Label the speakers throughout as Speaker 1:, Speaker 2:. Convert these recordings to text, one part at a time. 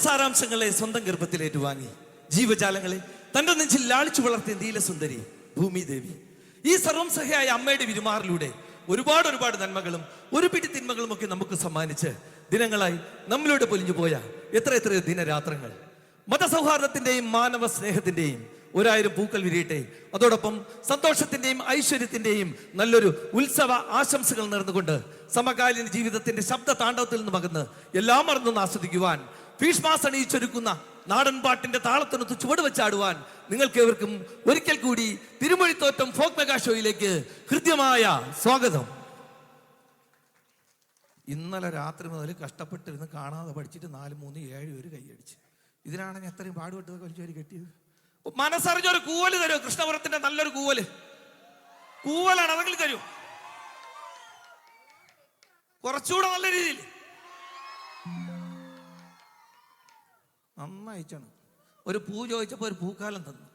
Speaker 1: സാരാംശങ്ങളെ സ്വന്തം ഗർഭത്തിലേറ്റുവാങ്ങി ജീവജാലങ്ങളെ തന്റെ നെഞ്ചിൽ ലാളിച്ചു വളർത്തിയ നീലസുന്ദരി ഭൂമിദേവി ഈ സർവം സഹയായ അമ്മയുടെ വിരുമാറിലൂടെ ഒരുപാട് നന്മകളും ഒരു പിടി തിന്മകളും ഒക്കെ നമുക്ക് സമ്മാനിച്ച് ദിനങ്ങളായി നമ്മളിലൂടെ പൊലിഞ്ഞു പോയ എത്രയോ ദിനരാത്രങ്ങൾ. മതസൗഹാർദ്ദത്തിന്റെയും മാനവ സ്നേഹത്തിന്റെയും 1000 പൂക്കൾ വിരിയട്ടെ. അതോടൊപ്പം സന്തോഷത്തിന്റെയും ഐശ്വര്യത്തിന്റെയും നല്ലൊരു ഉത്സവ ആശംസകൾ നേർന്നുകൊണ്ട് സമകാലീന ജീവിതത്തിന്റെ ശബ്ദ താണ്ഡവത്തിൽ നിന്ന് മകന്ന് എല്ലാം മറന്നൊന്ന് ആസ്വദിക്കുവാൻ ഫീഷ് മാസ് അണിയിച്ചൊരുക്കുന്ന നാടൻ പാട്ടിന്റെ താളത്തിനൊത്ത് ചുവട് വെച്ചാടുവാൻ നിങ്ങൾക്ക് ഏവർക്കും ഒരിക്കൽ കൂടി തിരുമൊഴിത്തോറ്റം ഫോക്ക് മെഗാ ഷോയിലേക്ക് ഹൃദ്യമായ സ്വാഗതം. ഇന്നലെ രാത്രി മുതൽ കഷ്ടപ്പെട്ടിരുന്ന് കാണാതെ പഠിച്ചിട്ട് 4, 3, 7 ഒരു കൈയടിച്ച്. ഇതിനാണ് ഞാൻ എത്രയും പാടുപെട്ടത് വലിച്ചൊരു കെട്ടിയത്. മനസ്സറിഞ്ഞൊരു കൂവല് തരുമോ? കൃഷ്ണപുരത്തിന്റെ നല്ലൊരു കൂവലാണ്, അതെങ്കിലും തരൂ. കുറച്ചുകൂടെ നല്ല രീതിയിൽ നന്നായിച്ചാണ്. ഒരു പൂ ചോദിച്ചപ്പോൾ ഒരു പൂക്കാലം തന്നു.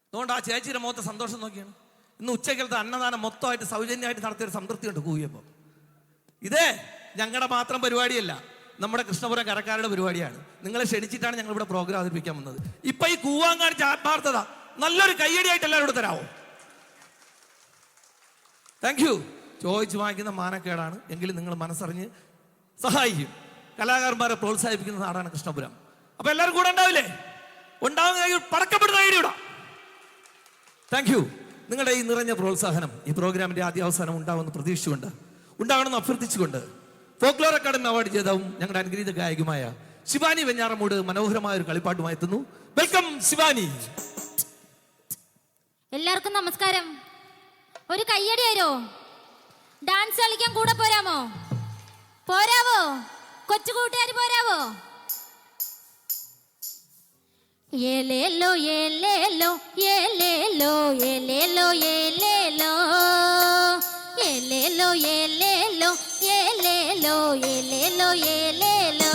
Speaker 1: അതുകൊണ്ട് ആ ചേച്ചിയുടെ മുഖത്തെ സന്തോഷം നോക്കിയാണ്. ഇന്ന് ഉച്ചക്കലത്തെ അന്നദാനം മൊത്തമായിട്ട് സൗജന്യമായിട്ട് നടത്തിയൊരു സംതൃപ്തി ഉണ്ട് കൂവിയപ്പോൾ. ഇതേ ഞങ്ങളുടെ മാത്രം പരിപാടിയല്ല, നമ്മുടെ കൃഷ്ണപുരം കരക്കാരുടെ പരിപാടിയാണ്. നിങ്ങളെ ക്ഷണിച്ചിട്ടാണ് ഞങ്ങൾ ഇവിടെ പ്രോഗ്രാം അവതരിപ്പിക്കാൻ വന്നത്. ഇപ്പൊ ഈ കൂവാൻ കാണിച്ച ആത്മാർത്ഥത നല്ലൊരു കയ്യടിയായിട്ട് എല്ലാവരോട് തരാമോ? Thank you. ചോദിച്ചു വാങ്ങിക്കുന്ന മാനക്കേടാണ്, എങ്കിലും നിങ്ങൾ മനസ്സറിഞ്ഞ് സഹായിക്കും. കലാകാരന്മാരെ പ്രോത്സാഹിപ്പിക്കുന്ന നാടാണ് കൃഷ്ണപുരം. അപ്പൊ എല്ലാവരും കൂടെ ഉണ്ടാവില്ലേ? ഉണ്ടാവുന്ന പടക്കപ്പെടുന്ന ഐഡിയ. Thank you. നിങ്ങളുടെ ഈ നിറഞ്ഞ പ്രോത്സാഹനം ഈ പ്രോഗ്രാമിന്റെ ആദ്യ അവസാനം ഉണ്ടാവുമെന്ന് പ്രതീക്ഷിച്ചുകൊണ്ട്, ഉണ്ടാവണമെന്ന് അഭ്യർത്ഥിച്ചുകൊണ്ട് ഫോക്ലോർ അക്കാദമി അവാർഡ് ജേതാവും ഞങ്ങളുടെ അനുഗ്രഹീത ഗായകമായ ശിവാനി വെഞ്ഞാറമൂട് മനോഹരമായ ഒരു കളിപ്പാട്ടുമായി എത്തുന്നു. വെൽക്കം ശിവാനി.
Speaker 2: എല്ലാവർക്കും നമസ്കാരം. ഒരു കയ്യടി ആരോ? ഡാൻസ് കളിക്കാൻ കൂടെ പോരാമോ? കൊച്ചു കൂട്ടുകാർ പോരാവോ? ഏലേലോ ഏലേലോ ഏലേലോ ഏലേലോ ഏലേലോ ഏലേലോ ഏലേലോ ഏലേലോ ഏലേലോ ഏലേലോ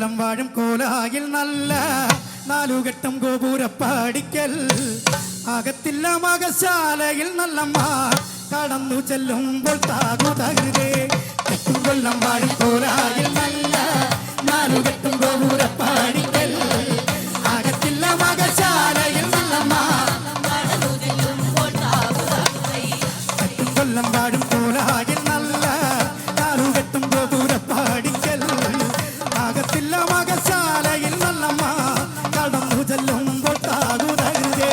Speaker 3: കൊല്ലം വാഴും കോലായിൽ നല്ല നാലുകെട്ടും ഗോപുരപ്പാടിക്കൽ അകത്തില്ല മകശാലയിൽ നല്ലമ്മ കടന്നു ചെല്ലുമ്പോൾ താകുതകൃതേ കൊല്ലം വാഴും കോലായിൽ നല്ല നാലുകെട്ടും ഗോപുരപ്പാടിക്കൽ അകത്തില്ല മകശാലയിൽ നല്ലമ്മ കൊല്ലം വാഴും കോലായിൽ നല്ല നാലുകെട്ടും ഗോപുരപ്പാടിക്കൽ അകത്തില്ല മകശാലയിൽ നല്ലമ്മ കടന്നു ചെല്ലുമ്പോൾ താകുതകൃതേ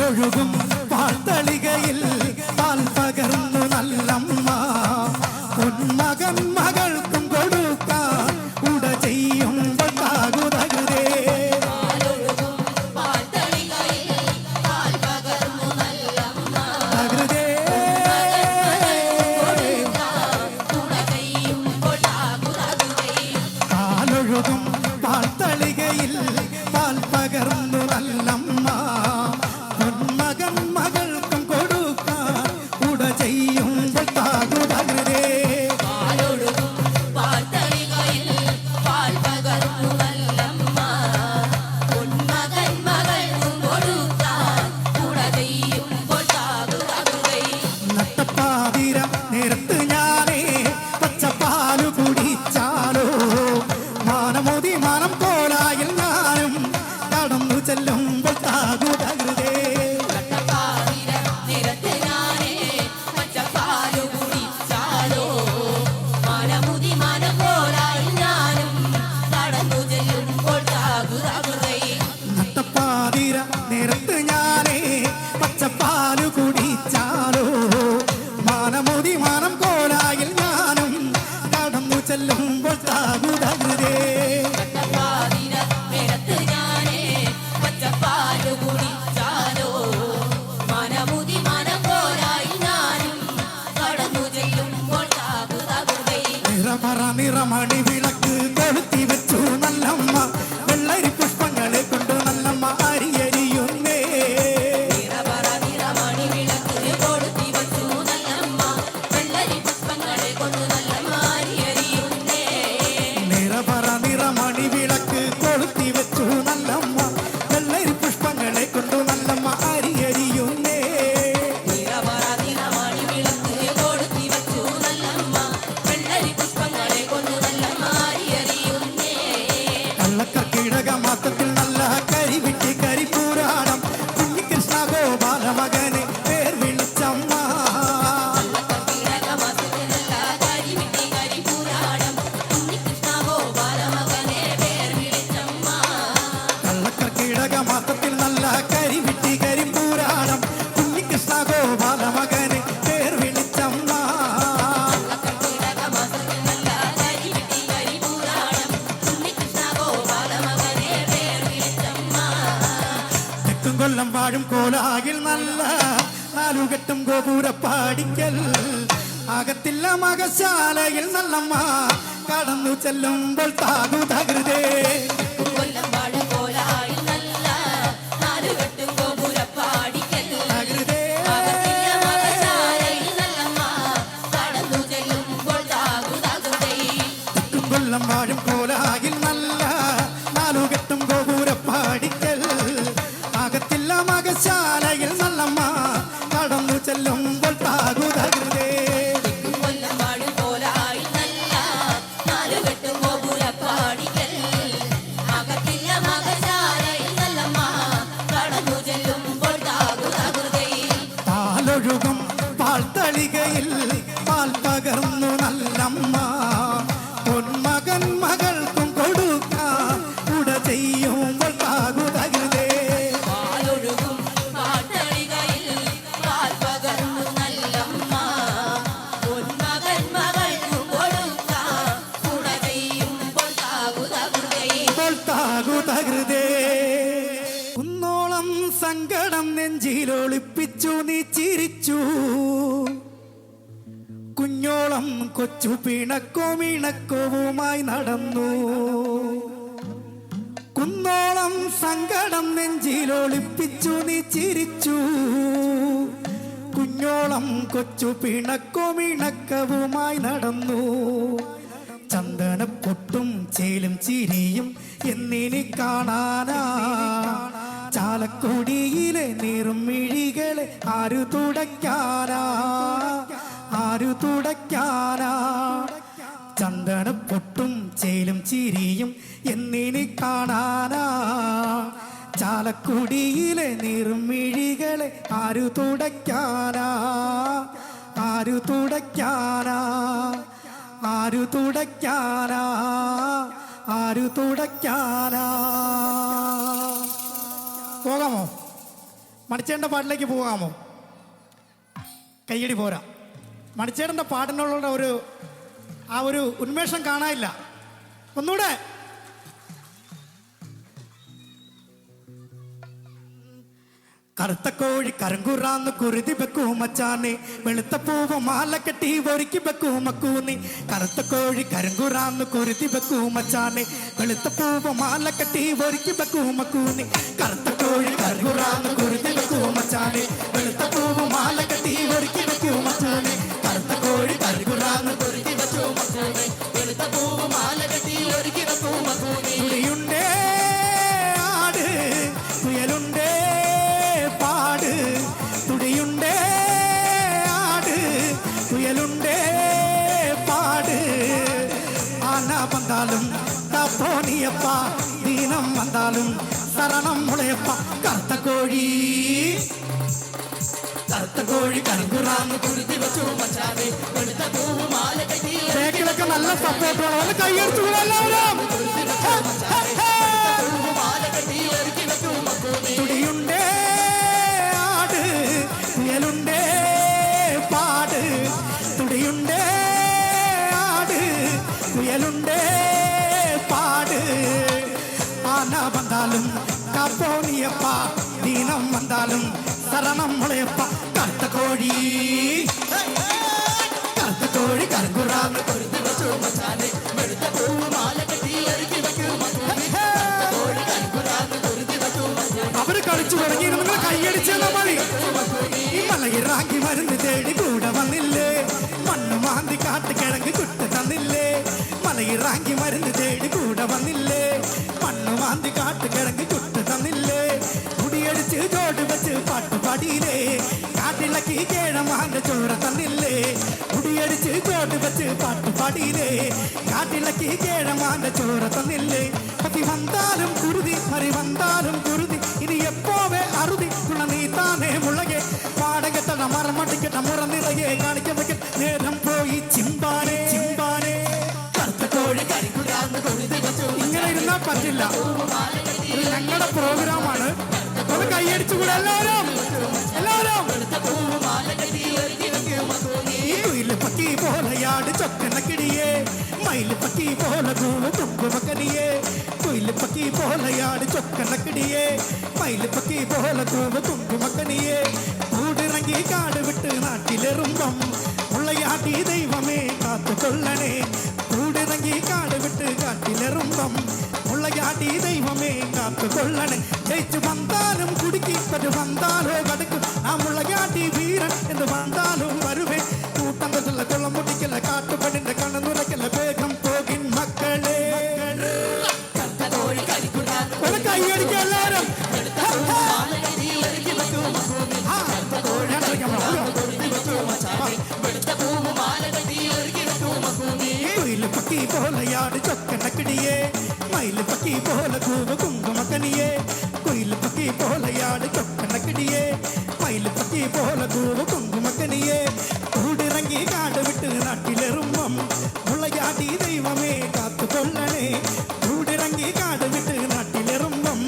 Speaker 3: ഒഴുകും പാൽത്തളികയിൽ പാൽ പകർന്നു നല്ലമ്മ പൊന്മകൻ മകൾക്കും കൊടുക്കാൻ ഉട ചെയ്യുമ്പോൾ താകുതകൃതേ തകൃതേ പാലൊഴുകും പാൽത്തളികയിൽ പാൽ പകർന്നു നല്ലമ്മ പൊന്മകൻ മകൾക്കും കൊടുക്കാൻ ഉട ചെയ്യുമ്പോൾ താകുതകൃതേ നട്ടപ്പാതിര നേരത്ത് ഞാനേ പച്ചപ്പാലു കുടിച്ചാലോ മാനമോതി മാനം കോലായിൽ ഞാനും കടന്നു ചെല്ലുമ്പോൾ താകുതകൃതേ നട്ടപ്പാതിര നേരത്ത് ഞാനേ പച്ചപ്പാലു കുടിച്ചാലോ മാനമോതി മാനം കോലായിൽ ഞാനും കടന്നു ചെല്ലുമ്പോൾ താകുതകൃതേ നിറമണി വിളക്ക് കൊളുത്തി വെച്ചു നല്ലമ്മ വെള്ളരി പുഷ്പങ്ങളെ കൊണ്ട് നല്ലമ്മ അരിയരിയുന്നേ നിറമണി വിളക്ക് കൊളുത്തി വെച്ചു നല്ലമ്മ വെള്ളരി പുഷ്പങ്ങളെ കൊണ്ട് നല്ലമ്മ അരിയരിയുന്നേ കള്ളക്കർക്കിടകമാസത്തിൽ നല്ല കരിവിട്ടി കരിപ്പൂരാടം കുഞ്ഞികൃഷ്ണ ഗോപാല മകനെ പേർ വിളിച്ചമ്മ കള്ളക്കർക്കിടകമാസത്തിൽ നല്ല കരിവിട്ടി കരിപ്പൂരാടം കുഞ്ഞികൃഷ്ണ ഗോപാല മകനെ പേർ വിളിച്ചമ്മ കൊല്ലം വാഴും കോലായിൽ നല്ല നാലുകെട്ടും ഗോപുരപ്പാടിക്കൽ അകത്തില്ല മകശാലയിൽ നല്ലമ്മ കടന്നു ചെല്ലുമ്പോൾ താകുതകൃതേ തകൃതേ കൊല്ലം വാഴും കോലായിൽ നല്ല നാലുകെട്ടും ഗോപുരപ്പാടിക്കൽ അകത്തില്ല മകശാലയിൽ നല്ലമ്മ കടന്നു ചെല്ലുമ്പോൾ താകുതകൃതേ പാലൊഴുകും പാൽത്തളികയിൽ പാൽ പകർന്നു നല്ലമ്മ പൊന്മകൻ മകൾക്കും കൊടുക്കാൻ ഉട ചെയ്യുമ്പോൾ താകുതകൃതേ താകുതകൃതേ കുന്നോളം സങ്കടം നെഞ്ചിലൊളിപ്പിച്ചു നീ ചിരിച്ചു കുഞ്ഞോളം കൊച്ചു പിണക്കോമിണക്കവുമായി നടന്നു കുന്നോളം സങ്കടം നെഞ്ചിലൊളിപ്പിച്ചു നീ ചിരിച്ചു കുഞ്ഞോളം കൊച്ചു പിണക്കവുമായി നടന്നു ചന്ദനപ്പൊട്ടും ചേലും ചിരിയും എന്നിനി കാണാനാ ചാലക്കുടിയിലെ നീറും മിഴികളെ ആരു തുടയ്ക്കാനാ ചന്ദനപ്പൊട്ടും ചേലും ചിരിയും എന്നിനി കാണാനാ ചാലക്കുടിയിലെ നീറും മിഴികളെ ആരു തുടയ്ക്കാനാ പോകാമോ? മണിച്ചേട്ടൻ്റെ പാട്ടിലേക്ക് പോകാമോ? കയ്യടി പോരാ. മണിച്ചേട്ടൻ്റെ പാട്ടിനുള്ള ഒരു ഉന്മേഷം കാണാനില്ല. ഒന്നുകൂടെ. കറുത്ത കോഴി കരങ്കുറാന്ന് കുരുതി വെക്കൂ മച്ചാനെ വെളുത്ത പൂവ് മാല കെട്ടി ഒരുക്കി വെക്കൂ മക്കൂന്നി കറുത്ത കോഴി കരങ്കുറാന്ന് കുരുതി വെക്കൂ മച്ചാനെ വെളുത്ത പൂവ് മാല കെട്ടി ഒരുക്കി വെക്കൂ മക്കൂന്നി കറുത്ത കോഴി കരങ്കുറാന്ന് കുരുതി വെക്കൂ മച്ചാനെ വെളുത്ത പൂവ് മാല കെട്ടി ഒരുക്കി വെക്കൂ മച്ചാനെ കറുത്ത കോഴി കരങ്കുറാന്ന് കുരുതി വെക്കൂ മച്ചാനെ വെളുത്ത പൂവ് മാല കെട്ടി ഒരുക്കി വെക്കൂ മക്കൂന്നി തുടിയുണ്ടേ ആട് തുയലുണ്ടേ തുടിയുണ്ടേ ആട് തുയലുണ്ടേ പാട് ആന വന്നാലും തപ്പോണിയപ്പ ദീനം വന്നാലും ശരണം മുളയപ്പ കറുത്ത കോഴി കരങ്കുറാന്ന് കുരുതി വെച്ചു മച്ചാനെ വെളുത്ത പൂവ് മാല കെട്ടി ബേക്കിലൊക്കെ നല്ല സപ്പോർട്ടാണ് കൈയെടുത്തു എല്ലാവരും തുടിയുണ്ടേ തുയലുണ്ടേ പാട് തുടിയുണ്ടേ ആട് തുയലുണ്ടേ പാട് ആന വന്നാലും കാപ്പോണിയപ്പ ദീനം വന്നാലും ശരണം മുളയപ്പ കറുത്ത കോഴി കരങ്കുറാന്ന് കുരുതി വെച്ചു മച്ചാനെ വെളുത്ത പൂവ് മാല കെട്ടി ഒരുക്കി വെക്കൂ അവര് കളിച്ചു തുടങ്ങി നിങ്ങൾ കൈയടിച്ചാൽ മതി ഈ മലയിറാങ്കി മരുന്ന് തേടി കൂടെ വന്നില്ലേ മണ്ണ് മാന്തി കാട്ടുകിഴങ്ങ് കുട്ട് തന്നില്ലേ മലയിറാങ്കി മരുന്ന് തേടി കൂടെ വന്നില്ലേ മണ്ണ് മാന്തി കാട്ടുകിഴങ്ങ് കുട്ട് തന്നില്ലേ മുടിയടിച്ച് ചോട് വെച്ച് പാട്ടുപാടിയില്ലേ കാട്ടിളക്കി കേഴമാന്റെ ചോര തന്നില്ലേ മുടിയടിച്ച് ചോട് വെച്ച് പാട്ടുപാടിയില്ലേ കാട്ടിളക്കി കേഴമാന്റെ ചോര തന്നില്ലേ പതി വന്നാലും കുരുതി മറി വന്നാലും കുരുതി ഇനി എപ്പോവേ അറുതി തുണ നീ താനേ മുളകെ പാടകത്തട മറമട്ടിക്കട്ട മുറ നിറയെ കാണിക്കാൻ വെക്കൽ നേരം പോയി ചിമ്പാനേ കറുത്ത കോഴി ഇങ്ങനെ ഇരുന്നാൽ പറ്റില്ല. ഇത് ഞങ്ങളുടെ പ്രോഗ്രാമാണ്. ഒന്ന് കൈയടിച്ചുകൂടെ എല്ലാവരും പക്കി പോലെയാട് ചൊക്കനക്കിടിയേ മയില് പക്കി പോലെ കൂവ് തുമ്പുമക്കനിയേ കുയില് പക്കി പോലെയാട് ചൊക്കനക്കിടിയേ മയില് പക്കി പോലെ കൂവ് തുമ്പുമക്കനിയേ കൂടിറങ്ങി കാട് വിട്ട് നാട്ടിലെറുമ്പം മുള്ളയാട്ടി ദൈവമേ കാത്തുകൊള്ളണേ കൂടിറങ്ങി കാട് വിട്ട് കാട്ടിലെറുമ്പം മുള്ളയാട്ടി ദൈവമേ കാത്തുകൊള്ളണേ ജയിച്ചു വന്നാലും കുടുക്കി പറ്റു വന്നാലോ കടക്കും ആ മുള്ളയാട്ടി വീരൻ എന്ന് വന്നാലും വരുവേ കൂട്ടം തൊട്ടുള്ള കൊള്ളം മുട്ടിക്കല കാട്ടുപണിന്റെ കണ്ണു നിറയ്ക്കല വേഗം പോകിൻ മക്കളെ ഒരു കൈയടിക്കുക എല്ലാവരും പക്കി പോലെയാട് ചൊക്കനക്കിടിയേ മയില് പക്കി പോലെ കൂവ് കുങ്കുമക്കനിയേ കുയില് പക്കി പോലെയാട് ചൊക്കനക്കിടിയേ മയില് പക്കി പോലെ കൂവ് കുങ്കുമക്കനിയേ കൂടിറങ്ങി കാട് വിട്ട് നാട്ടിലെറുമ്പം മുളയാടി ദൈവമേ കാത്തുകൊള്ളണേ കൂടിറങ്ങി കാട് വിട്ട് നാട്ടിലെറുമ്പം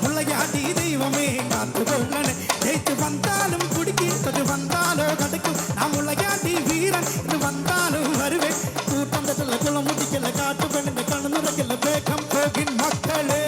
Speaker 3: മുളയാടി ദൈവമേ കാത്തുകൊള്ളണേ ജയിച്ചു വന്നാലും കുടുക്കി തൊട്ട് വന്നാലോ കടക്കും ആ മുളയാടി വീരൻ ഇത് വന്നാലും വരുവേ കൂട്ടം തൊട്ടുള്ള കുളം മുട്ടിക്കല കാട്ടുപെണ്ണിന്റെ കണ്ണു നിറയ്ക്കല വേഗം പോകിൻ മക്കളെ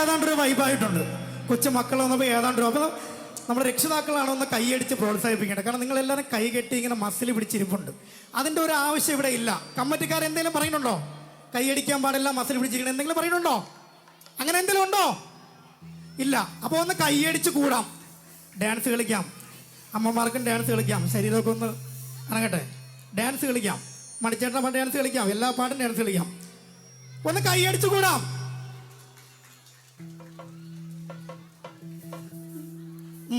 Speaker 3: ഏതാണ്ടൊരു വൈബായിട്ടുണ്ട്. കൊച്ചു മക്കൾ വന്നപ്പോൾ ഏതാണ്ടൊരു, അപ്പോൾ നമ്മുടെ രക്ഷിതാക്കളാണ് ഒന്ന് കൈയടിച്ച് പ്രോത്സാഹിപ്പിക്കേണ്ടത്. കാരണം നിങ്ങളെല്ലാവരും കൈ കെട്ടി ഇങ്ങനെ മസിൽ പിടിച്ചിരിപ്പുണ്ട്. അതിൻ്റെ ഒരു ആവശ്യം ഇവിടെ ഇല്ല. കമ്മിറ്റിക്കാർ എന്തെങ്കിലും പറയുന്നുണ്ടോ? കൈയടിക്കാൻ പാടില്ല, മസിൽ പിടിച്ചിരിക്കണം, എന്തെങ്കിലും പറയുന്നുണ്ടോ? അങ്ങനെ എന്തെങ്കിലും ഉണ്ടോ? ഇല്ല. അപ്പോൾ ഒന്ന് കൈയടിച്ച് കൂടാം, ഡാൻസ് കളിക്കാം. അമ്മമാർക്കും ഡാൻസ് കളിക്കാം, ശരീരമൊക്കെ ഒന്ന് അനങ്ങട്ടെ. ഡാൻസ് കളിക്കാം, മണിച്ചേട്ടൻ ഡാൻസ് കളിക്കാം, എല്ലാ പാട്ടും ഡാൻസ് കളിക്കാം. ഒന്ന് കൈയടിച്ചു കൂടാം.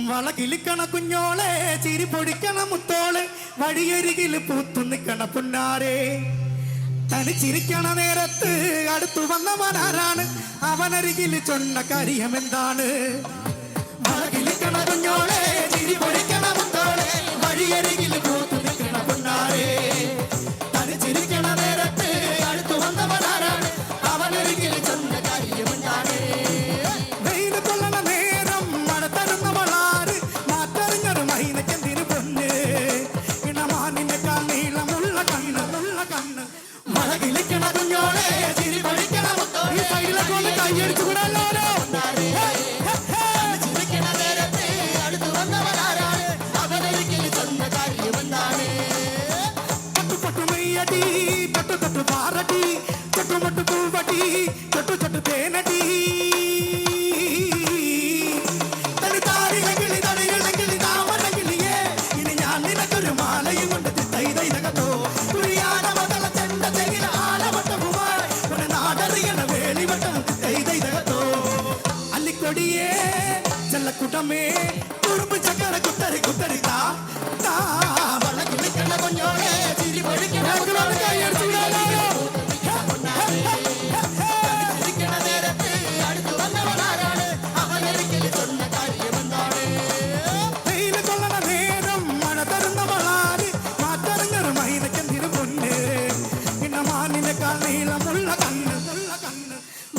Speaker 3: വള കിളിക്കണ കുഞ്ഞോളെ, ചിരി പൊടിക്കണ മുത്തോളെ, വഴിയരികിൽ പൂത്തു നിൽക്കണ പുന്നാരെ. തനിച്ചിരിക്കണ നേരത്ത് അടുത്തു വന്നവനാരാണ്, അവനരികിൽ ചൊന്ന കാര്യം എന്താണ്? വള കിളിക്കണ കുഞ്ഞോളെ, ചിരി പൊടിക്കണ മുത്തോളെ, വഴിയരികിൽ പൂത്തു നിൽക്കണ പുന്നാരെ. തനിച്ചിരിക്കണ നേരത്ത് അടുത്തു വന്നവനാരാണ്, അവനരികിൽ ചൊന്ന കാര്യം എന്താണ്? വെയില് കൊള്ളണ നേരം മഴ തരുന്നവളാര്, മാറ്ററിഞ്ഞൊരു മൈനക്കെന്തിനു പൊന്ന്, ഇണമാനിനേക്കാൾ നീളമുള്ള കണ്ണ്, ഉള്ള കണ്ണ്. മഴ കിളിക്കണ കുഞ്ഞോളെ, ചിരി പൊടിക്കണ മുത്തോളെ, ഈ സൈഡിലൊക്കെ ഒന്ന് കൈയടിച്ചു കൂടാല്ലോ. തൊട്ടു തൊട്ടു പാറടി, തൊട്ടുമൊട്ടു പൂവടി, തൊട്ടു തൊട്ടു തേനടി. തനിതാരിലെങ്കിലി തടിയിലെങ്കിലി താമരകിളിയേ, ഇനി ഞാൻ നിനക്കൊരു മാലയും കൊണ്ട് തൈതൈതകത്തോ. കുഴിയാനമതള ചെണ്ട ചെകില ആലവട്ടവുമായി ഒരു നാടറിയണ വേളിവട്ടം തൈതൈതകത്തോ. അല്ലിക്കൊടിയേ ചെല്ലക്കുട്ടമേ, കുറുമ്പ് ചക്കര കുത്തരി കുത്തരിതാ. വളകിളിക്കണ കുഞ്ഞോളെ, ചിരി പൊടിക്കണ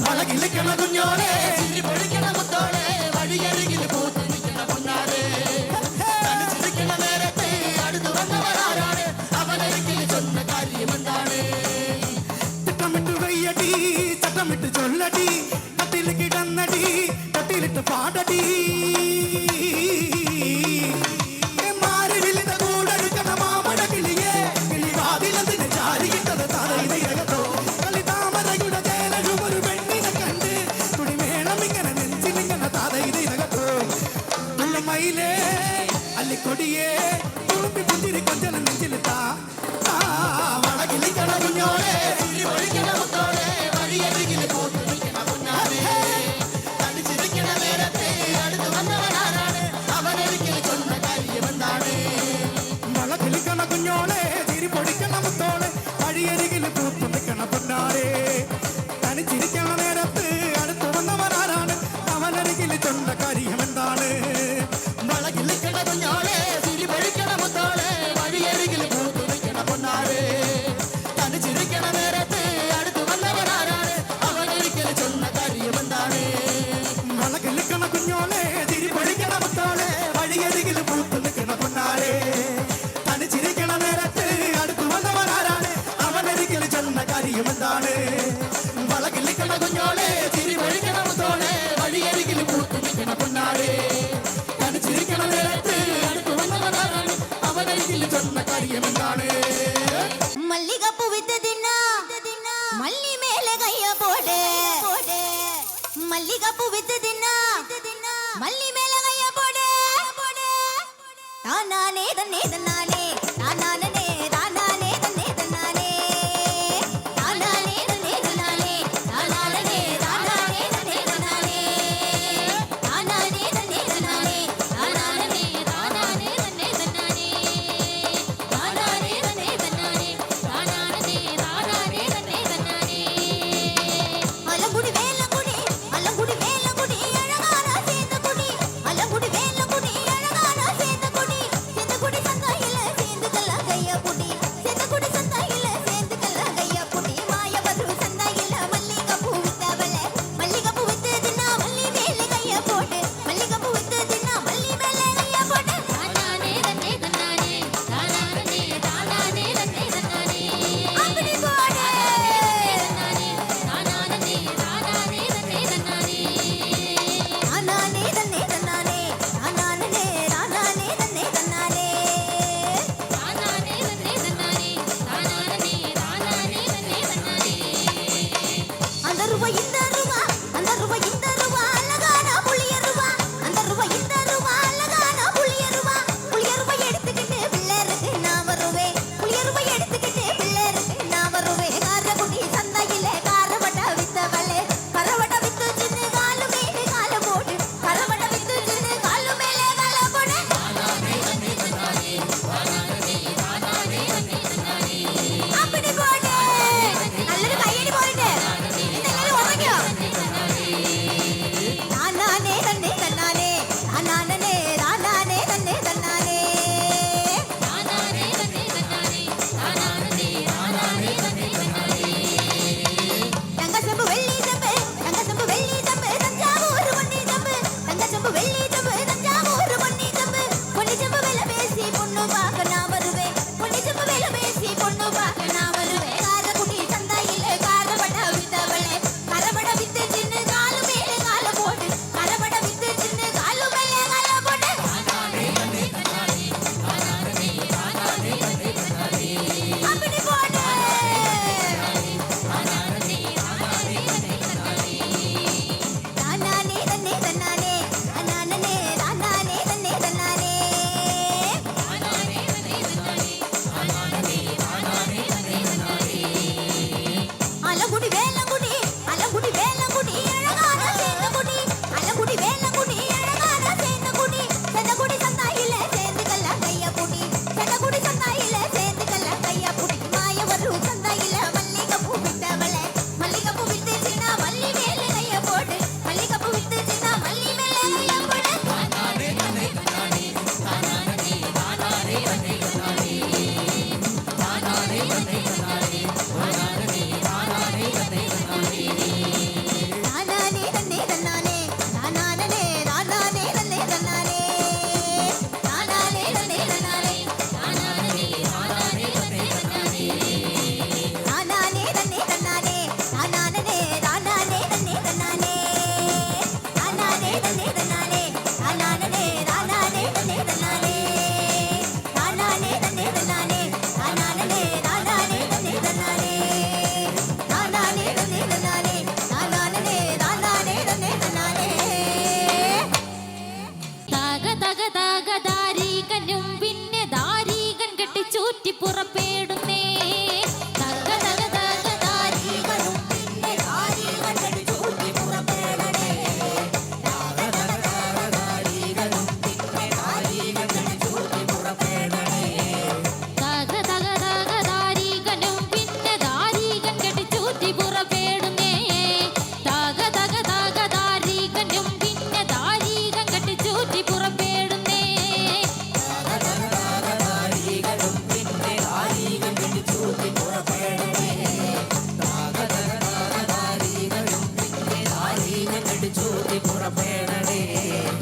Speaker 3: വളകിളിക്കണ കുഞ്ഞോളെ, ചിരി പൊടിക്കണ മുത്തോളെ, വഴിയരികിൽ പൂത്തു നിൽക്കണ പൊന്നാരെ. തനിച്ചിരിക്കണ നേരത്തെ അടുത്തു വന്നവരാരാണ്, അവനരികിൽ ചൊന്ന കാര്യം എന്താണ്? ചട്ടമിട്ട് വയ്യടി, ചട്ടമിട്ട് ചൊല്ലടി, കട്ടിൽ കിടന്നടി, കട്ടിലിട്ട് പാടടി. മാറിവിളിത കൂടെടുക്കണ മാമട കിളിയെ, കിളിവാതിലതിന് ചാരിയിട്ടത് തറയിലകത്തോ. കളിതാമരയുടെ ചേലഴും ഒരു പെണ്ണിനെ കണ്ട്, തുടിമേളം ഇങ്ങനെ നെഞ്ചിലിങ്ങനെ തറയിലകത്തോ. മയിലേ അല്ലിക്കൊടിയേ, തുളുമ്പി പുഞ്ചിരി കൊഞ്ചന നെഞ്ചിലെത്താ. വളകിളിക്കണ കുഞ്ഞോളെ, ചിരി പൊടിക്കണ മുത്തോളെ, വഴിയരികിൽ പൂത്തു നിൽക്കണ പൊന്നാരെ. തനിച്ചിരിക്കണ നേരത്തെ അടുത്ത് വന്നവനാരാണ്, അവനരികിൽ ചൊന്ന കാര്യം എന്താണ്? വളകിളിക്കണ കുഞ്ഞോളെ, ചിരി പൊടിക്കണ മുത്തോളെ, വഴിയരികിൽ പൂത്തു നിൽക്കണ പൊന്നാരെ. തനിച്ചിരിക്കണ നേരത്ത് അടുത്ത് വന്നവനാരാണ്, അവനരികിൽ ചൊന്ന കാര്യം എന്താണ്? വളകിളിക്കണ കുഞ്ഞോളെ, ചിരി പൊടിക്കണ മുത്തോളെ, വഴിയരികിൽ പൂത്തു നിൽക്കണ പൊന്നാരെ. തനിച്ചിരിക്കണ നേരത്ത് അടുത്തു വന്നവനാരാണ്, അവനൊരിക്കൽ ചൊന്ന കാര്യം എന്താണ്? വളകിളിക്കണ കുഞ്ഞോളെ, ചിരി പൊടിക്കണ മുത്തോളെ, വഴിയരികിൽ പൂത്തു നിൽക്കണ പൊന്നാരെ. തനിച്ചിരിക്കണ നേരത്ത് അടുത്തു വന്നവനാരാണ്, അവനൊരിക്കൽ ചൊന്ന കാര്യം എന്താണ്? വളകിളിക്കണ കുഞ്ഞോളെ, ചിരി പൊടിക്കണ മുത്തോളെ, വഴിയരികിൽ പൂത്തു നിൽക്കണ പൊന്നാരെ. തനിച്ചിരിക്കണ നേരത്ത് അടുത്തു വന്നവനാരാണ്, അവനരികിൽ ചൊന്ന കാര്യം എന്താണ്?
Speaker 2: മല്ലികപ്പൂ വിത്തതിന്ന മല്ലി മേലെ കയ്യ പോടെ, മല്ലികപ്പൂ വിത്തതിന്ന മല്ലി മേലെ കയ്യ പോടെ. താനാനേ തന്നേ തന്നാനേ, താനാനേ താനാനേ തന്നേ തന്നാനേ, താനാനേ തന്നേ തന്നാനേ, താനാനേ താനാനേ തന്നേ തന്നാനേ, താനാനേ തന്നേ തന്നാനേ, താനാനേ താനാനേ തന്നേ തന്നാനേ, താനാനേ തന്നേ തന്നാനേ, താനാനേ താനാനേ തന്നേ തന്നാനേ. അലങ്കുടി വേലങ്കുടി, അലങ്കുടി വേലങ്കുടി, അഴകാന ചേന്തക്കുടി, അലങ്കുടി വേലങ്കുടി, അഴകാന ചേന്തക്കുടി, ചേന്തക്കുടി സന്തയിലെ
Speaker 4: பார்க்க நான் வருவேன் பொன்னிச்சப்பு வேல பேசி பொண்ணு பார்க்க நான் வருவேன் காரக்குடி சந்தையில காரபட வித்தவளே கரபட வித்து சின்ன காலு மேல கால போட்டு கரபட வித்து சின்ன காலு மேல கால போட்டு அப்படி போடு தானானே தன்னே தன்னானே அண்ணானே தானானே தன்னே தன்னானே அலங்குடி வேலங்குடி அலங்குடி வேலங்குடி அழகான சேந்தகுடி அலங்குடி வேலங்குடி அழகான சேந்தகுடி சேந்தகுடி சந்தாயில சேந்துக்கல்ல கைய புடி சேந்தகுடி சந்தாயில சேந்துக்கல்ல கைய புடி மாயவரு சந்தாயில மல்லிகைப்பூ வித்தவளே மல்லிகைப்பூ வித்து சின்ன மல்லி மேல கைய போடு மல்லிகைப்பூ வித்து சின்ன மல்லி மேல கைய போடு தானானே தன்னே தன்னானே தானானே தானானே தன்னே தன்னானே தானானே தன்னே தன்னானே தானானே தன்னே தன்னானே தானானே தன்னே தன்னானே தானானே தானானே தன்னே தன்னானே தானானே தன்னே தன்னானே தானானே தானானே தன்னே தன்னானே தானானே தன்னே தன்னானே தானானே தானானே தன்னே தன்னானே தானானே தன்னே தன்னானே தானானே தானானே தன்னே தன்னானே
Speaker 2: തക തക തക ദാരികനും പിന്നെ ദാരികൻ കെട്ടിച്ചൂറ്റി പുറപ്പെടുന്നേ തക തക തക ദാരികനും
Speaker 4: പിന്നെ ദാരികൻ കെട്ടിച്ചൂറ്റി പുറപ്പെടണേ
Speaker 2: തക തക തക ദാരികനും പിന്നെ ദാരികൻ കെട്ടിച്ചൂറ്റി പുറപ്പെടുന്നേ തക തക തക ദാരികനും പിന്നെ ദാരികൻ കെട്ടിച്ചൂറ്റി പുറപ്പെടുന്നേ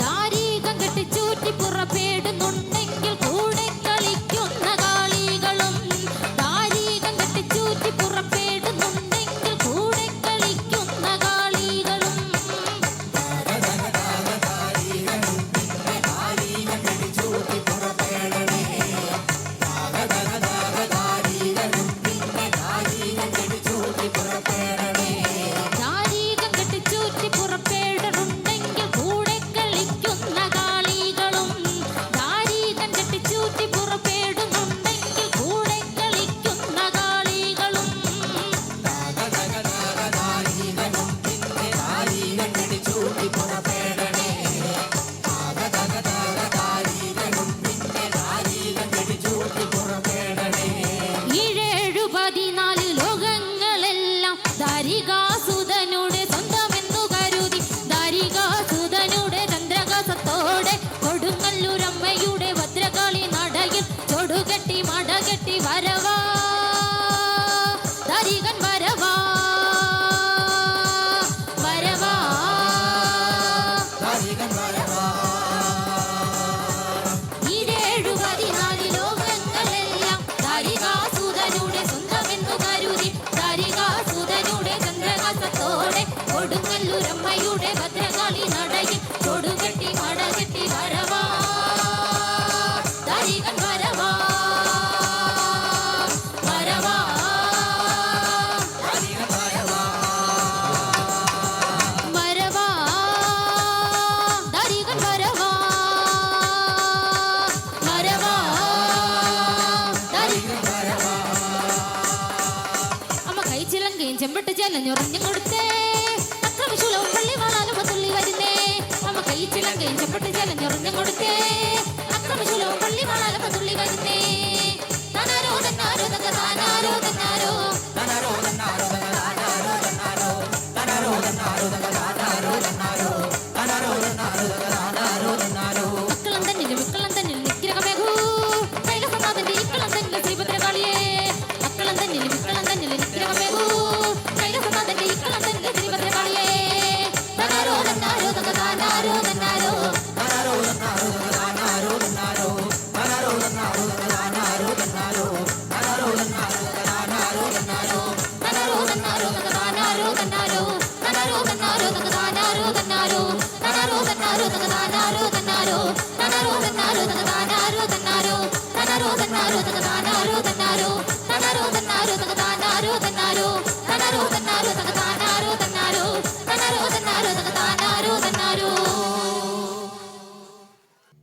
Speaker 2: ദാരികൻ കെട്ടിച്ചൂറ്റി പുറപ്പെടുന്നുണ്ടെങ്കിൽ കൂടെ കളിക്കുന്ന കാളികളും ദാരികൻ കെട്ടിച്ചൂറ്റി പുറപ്പെടുന്നുണ്ടെങ്കിൽ കൂടെ കളിക്കുന്ന കാളികളും ദാരികൻ കെട്ടിച്ചൂറ്റി പുറപ്പെടുന്നുണ്ടെങ്കിൽ കൂടെ കളിക്കുന്ന കാളികളും ദാരികൻ കെട്ടിച്ചൂറ്റി പുറപ്പെടുന്നുണ്ടെങ്കിൽ കൂടെ കളിക്കുന്ന കാളികളും ഈഴേഴു 14 ലോകങ്ങളെല്ലാം ദാരികാസുതനുടെ സ്വന്തമെന്നു കരുതി ദാരികാസുതനുടെ ചന്ദ്രകാസത്തോടെ കൊടുങ്ങല്ലൂരമ്മയുടെ ഭദ്രകാളി നടയിൽ ചൊടുകെട്ടി മടകെട്ടി വരവാ ദാരികൻ വരവാ വരവാ ഈഴേഴു 14 ലോകങ്ങളെല്ലാം ദാരികാസുതനുടെ സ്വന്തമെന്നു കരുതി ദാരികാസുതനുടെ ചന്ദ്രകാസത്തോടെ കൊടുങ്ങല്ലൂരമ്മയുടെ ഭദ്രകാളി നടയിൽ ചൊടുകെട്ടി മടകെട്ടി വരവാ ദാരികൻ വരവാ വരവാ വരവാ ദാരികൻ വരവാ വരവാ ദാരികൻ അമ്മ കഴിച്ചിലങ്കയും ചെമ്പട്ട് ചെല്ലഞ്ഞുറഞ്ഞു കൊടുത്തേ അക്രമശൂലവും പള്ളി വളാലും തുള്ളി വരുന്നേ അമ്മ കഴിച്ചിലങ്കയും ചെമ്പട്ട് ചെല്ലഞ്ഞുറഞ്ഞു കൊടുത്തേ അക്രമശൂലവും പള്ളി വളാലും തുള്ളി വരുന്നേ താനാരോ തന്നാരോ തക താനാരോ തന്നാരോ മക്കളും തന്നിൽ നിഗ്രഹമേഘൂ കൈലസനാഥന്റെ ഇക്കളം തന്നിൽ ശ്രീഭദ്രകാളിയേ മക്കളും തന്നിൽ നിഗ്രഹമേഘൂ കൈലസനാഥന്റെ ഇക്കളം തന്നിൽ ശ്രീഭദ്രകാളിയേ തന്നാരോ തന്നാരോ തക താനാരോ തന്നാരോ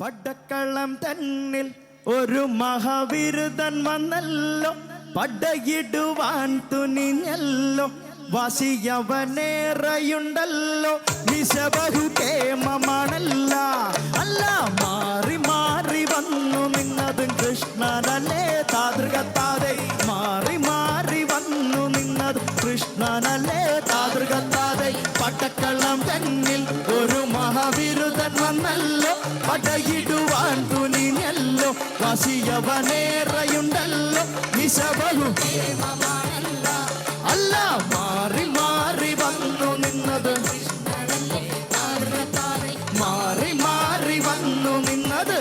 Speaker 3: പടക്കളം തന്നിൽ ഒരു മഹാവിരുദ്ധൻ വന്നല്ലോ, പടയിടുവാൻ തുനിഞ്ഞല്ലോ, വാശിയവനേറെയുണ്ടല്ലോ, നിശബഹു കേമമാണല്ല. അല്ല മാറി മാറി വന്നു നിന്നതും കൃഷ്ണനല്ലേ താതൃകത്താതെ, മാറി മാറി വന്നു നിന്നതും കൃഷ്ണനല്ലേ താതൃകത്താതെ. പടക്കളം തന്നിൽ ഒരു മഹാവിരുദ്ധൻ വന്നല്ലോ, പടയിടുവാൻ തുനിഞ്ഞല്ലോ, വാശിയവനേറെയുണ്ടല്ലോ, നിശബഹു അല്ല മാറി മാറി വന്നു നിന്നത്, മാറി മാറി വന്നു നിന്നത്.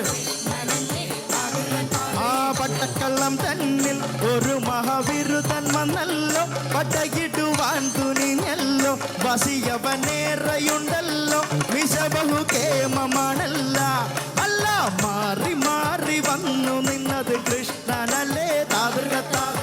Speaker 3: ആ പട്ടക്കള്ളം തന്നിൽ ഒരു മഹാവിരുദ്ധൻ വന്നല്ലോ, പടയിടുവാൻ തുനിഞ്ഞല്ലോ, വസിയവനേറെയുണ്ടല്ലോ, വിഷബഹു കേമമാണല്ല. അല്ല മാറി മാറി വന്നു നിന്നത് കൃഷ്ണനല്ലേ താതൃകത്താതെ.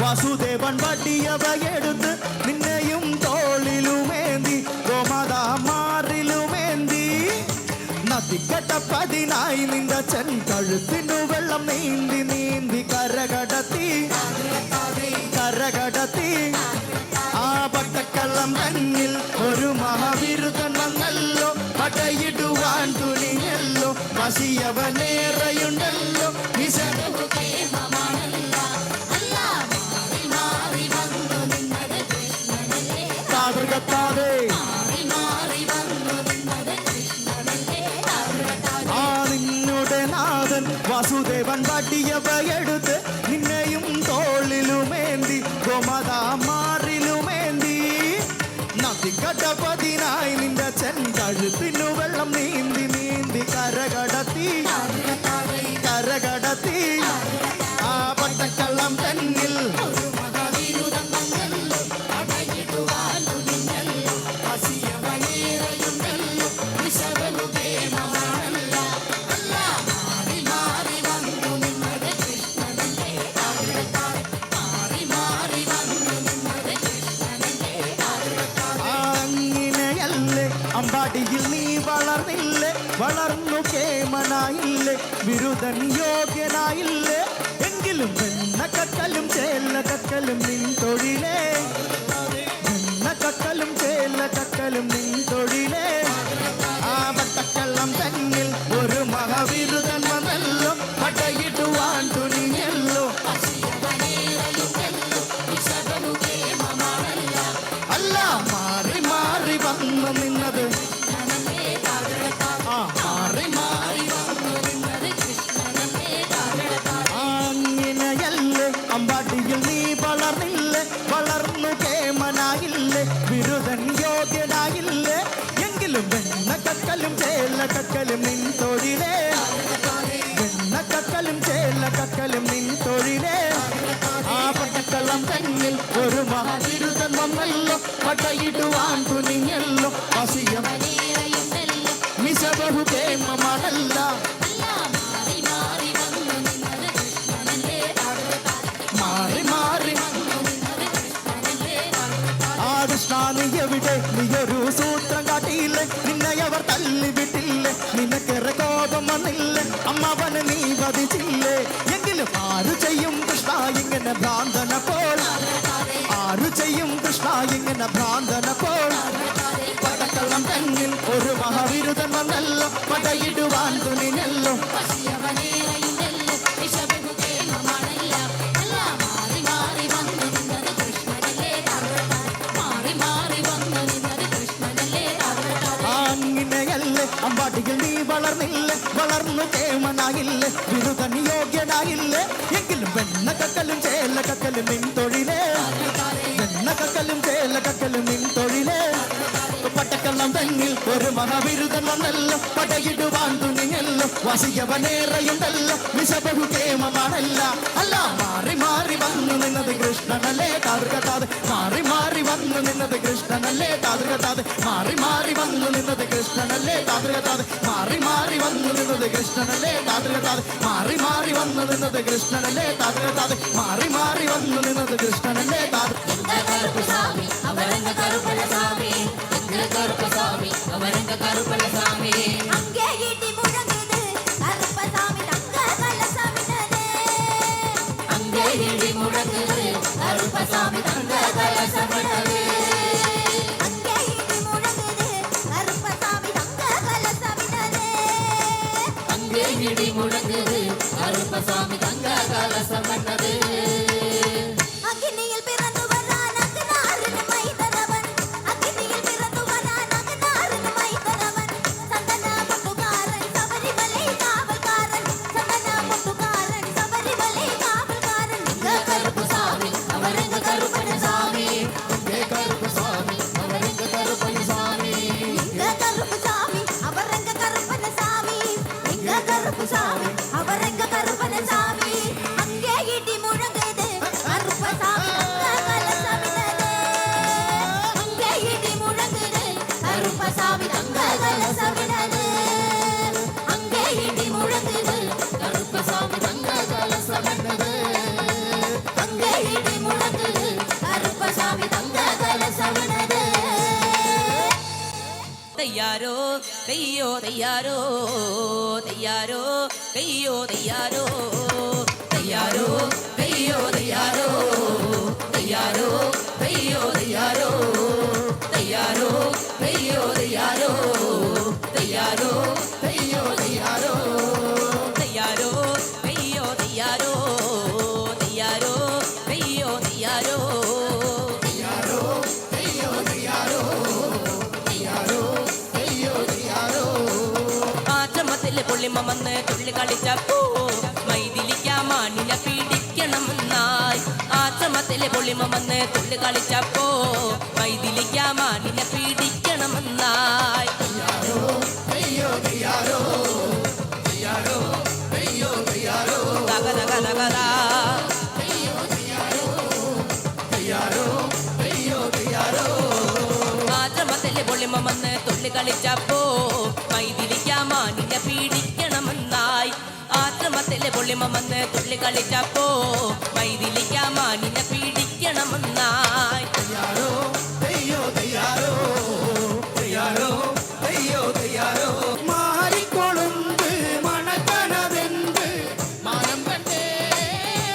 Speaker 3: വാസുദേവൻ വടിയവയെടുത്ത് നിന്നെയും തോളിലുമേന്തി, ഗോമാതാമാറിലുമേന്തി, നദിക്കട്ടപ്പതിനായി നിന്നച്ഛൻ കഴുത്തിനു വെള്ളം നീന്തി നീന്തി കരകടത്തി കരകടത്തി. ആ പട്ടക്കള്ളം തന്നിൽ ഒരു മഹാവിരുദ്ധൻ വന്നല്ലോ, പടയിടുവാൻ തുനിഞ്ഞല്ലോ, വസിയവനേറെയുണ്ടല്ലോ, താതൃകത്താതെ. ആ നിന്നുടെ നാഥൻ വാസുദേവൻ വടിയവയെടുത്ത് നിന്നെയും തോളിലുമേന്തി, ഗോമതാമാറിലുമേന്തി, നദിക്കട്ടപ്പതിനായി നിന്റെ അച്ഛൻ കഴുത്തിനു വെള്ളം നീന്തി നീന്തി കരകടത്തി കരകടത്തി. ആ പട്ടക്കള്ളം തന്നിൽ അമ്പാടിയിൽ നീ വളർന്നില്ലേ, വളർന്നു കേമനായില്ലേ, ബിരുദൻ യോഗ്യനായില്ലേ, എങ്കിലും വെണ്ണക്കക്കലും ചേലക്കക്കലും നിൻ തൊഴിലേ, വെണ്ണക്കക്കലും ചേലക്കക്കലും നിൻ തൊഴിലേ. ആ പട്ടക്കള്ളം തന്നിൽ ഒരു മഹാവിരുദ്ധൻ വന്നല്ലോ, പടയിടുവാൻ തുനിഞ്ഞല്ലോ, അല്ല മാറി മാറി വന്നു നിന്നത്. അങ്ങനെയല്ലേ അമ്പാടിയിൽ നീ വളർന്നില്ലേ, വളർന്നു കേമനായില്ലേ, ബിരുദൻ യോഗ്യനായില്ലേ, എങ്കിലും വെണ്ണക്കക്കലും ചേലക്കക്കലും നിൻ തൊഴിലേ, വെണ്ണക്കക്കലും ചേലക്കക്കലും നിൻ തൊഴിലേ. ആ പട്ടക്കള്ളം തന്നിൽ ഒരു മഹാവിരുദ്ധൻ വന്നല്ലോ, പടയിടുവാൻ തുനിഞ്ഞല്ലോ, വസിയം നിശബഹു കേമമാണല്ല. മാറി മാറി ആ കൃഷ്ണ നീ എവിടെ, നീയൊരു സൂത്രം കാട്ടിയില്ലേ, നിന്നെ അവർ തല്ലിവിട്ടില്ലേ, നിനക്കേറെ കോപം വന്നില്ലേ, അമ്മവനെ നീ വധിച്ചില്ലേ, എങ്കിലും ആരു ചെയ്യും കൃഷ്ണ ഇങ്ങനെ ഭ്രാന്തനപ്പോൾ, ആരു ചെയ്യും കൃഷ്ണ ഇങ്ങനെ ഭ്രാന്തനപ്പോൾ. പടക്കള്ളം തന്നിൽ ഒരു മഹാവിരുദ്ധൻ വന്നല്ലോ, പടയിടുവാൻ തുനിഞ്ഞല്ലോ, അങ്ങനെയല്ലേ അമ്പാടിയിൽ നീ വളർന്നില്ലേ, വളർന്നു കേമനായില്ലേ ബിരുദന് യോഗ്യനായില്ലേ എങ്കിലും വെണ്ണ കക്കലും ചേല കക്കലും നിൻ തൊഴിലേ വെണ്ണ കക്കലും ചേല കക്കലും നിൻ തൊഴിലേ പട്ടക്കള്ളം തന്നിൽ ഒരു മഹാബിരുദൻ വന്നല്ലോ പടയിടുവാൻ തുണിഞ്ഞല്ലോ വസിയവനേറെയുണ്ടല്ലോ വിശബഹു കേമമാണല്ല അല്ല മാറി മാറി വന്നു നിന്നത് കൃഷ്ണനല്ലേ താതൃകത്താതെ മാറി മാറി വന്നു നിന്നത് കൃഷ്ണനല്ലേ താതൃകത്താതെ മാറി മാറി വന്നു നിന്നത് കൃഷ്ണനല്ലേ താതൃകത്താതെ മാറി മാറി വന്നു നിന്നത് കൃഷ്ണനല്ലേ താതൃകത്താതെ മാറി മാറി വന്നു നിന്നത് കൃഷ്ണനല്ലേ താതൃകത്താതെ മാറി മാറി വന്നു നിന്നത് കൃഷ്ണനല്ലേ
Speaker 4: அங்கே இடி முழங்குது கருப்பசாமி தங்க கலசமினதே அங்கே இடி முழங்குது கருப்பசாமி தங்க கலசமினதே அங்கே இடி முழங்குது கருப்பசாமி தங்க கலசமினதே அங்கே இடி முழங்குது கருப்பசாமி தங்க கலசமினதே அக்கினியில் பிறந்து வரான் அங்கனாரின் மைதரவன் அக்கினியில் பிறந்து வரான் அங்கனாரின் மைதரவன் சந்தன முட்டுக்காரன் சபரிமலை காவல்காரன் சந்தன முட்டுக்காரன் சபரிமலை காவல்காரன் இங்க கருப்புசாமி அவர் எங்க கருப்பணசாமி இங்க கருப்புசாமி அவர் எங்க கருப்பணசாமி இங்க கருப்புசாமி அவர் எங்க கருப்பணசாமி இங்க கருப்புசாமி அவர் எங்க கருப்பணசாமி அங்கே இடி முழங்குது கருப்பசாமி தங்க கலசமினதே அங்கே இடி முழங்குது கருப்பசாமி தங்க கலசமினதே அங்கே இடி முழங்குது கருப்பசாமி தங்க கலசமினதே அங்கே இடி முழங்குது கருப்பசாமி தங்க கலசமினதே
Speaker 5: തയ്യാറോ തെയ്യോ തയ്യാറോ തയ്യാറോ തെയ്യോ തയ്യാറോ തയ്യാറോ തെയ്യോ തയ്യാറോ തയ്യാറോ തെയ്യോ തയ്യാറോ തയ്യാറോ തെയ്യോ തയ്യാറോ തയ്യാറോ തെയ്യോ തയ്യാറോ തയ്യാറോ തെയ്യോ തയ്യാറോ തയ്യാറോ തെയ്യോ തയ്യാറോ ആശ്രമത്തിലെ പുള്ളിമ വന്ന് തുള്ളി കളിച്ചപ്പോ മൈതിലിക്കാൻ മാനിനെ പീഡിക്കണമെന്നായി ആശ്രമത്തിലെ പുള്ളിമ വന്ന് തുള്ളി കളിച്ചപ്പോ മൈതിലിക്കാൻ മാനിനെ പീഡിക്കണമെന്നായി തക തക തകതാ ആശ്രമത്തിലെ പുള്ളിമ വന്ന് തുള്ളി കളിച്ചപ്പോ മൈതിലിക്കാൻ മാനിനെ പീഡിക്കണമെന്നായി ആശ്രമത്തിലെ പുള്ളിമ വന്ന് തുള്ളി കളിച്ചപ്പോ മൈതിലിക്കാൻ മാനിനെ പീഡിക്കണമെന്നായി
Speaker 3: മാറിക്കൊളുന്ത് മണക്കണതെന്ത് മാനം കണ്ടേ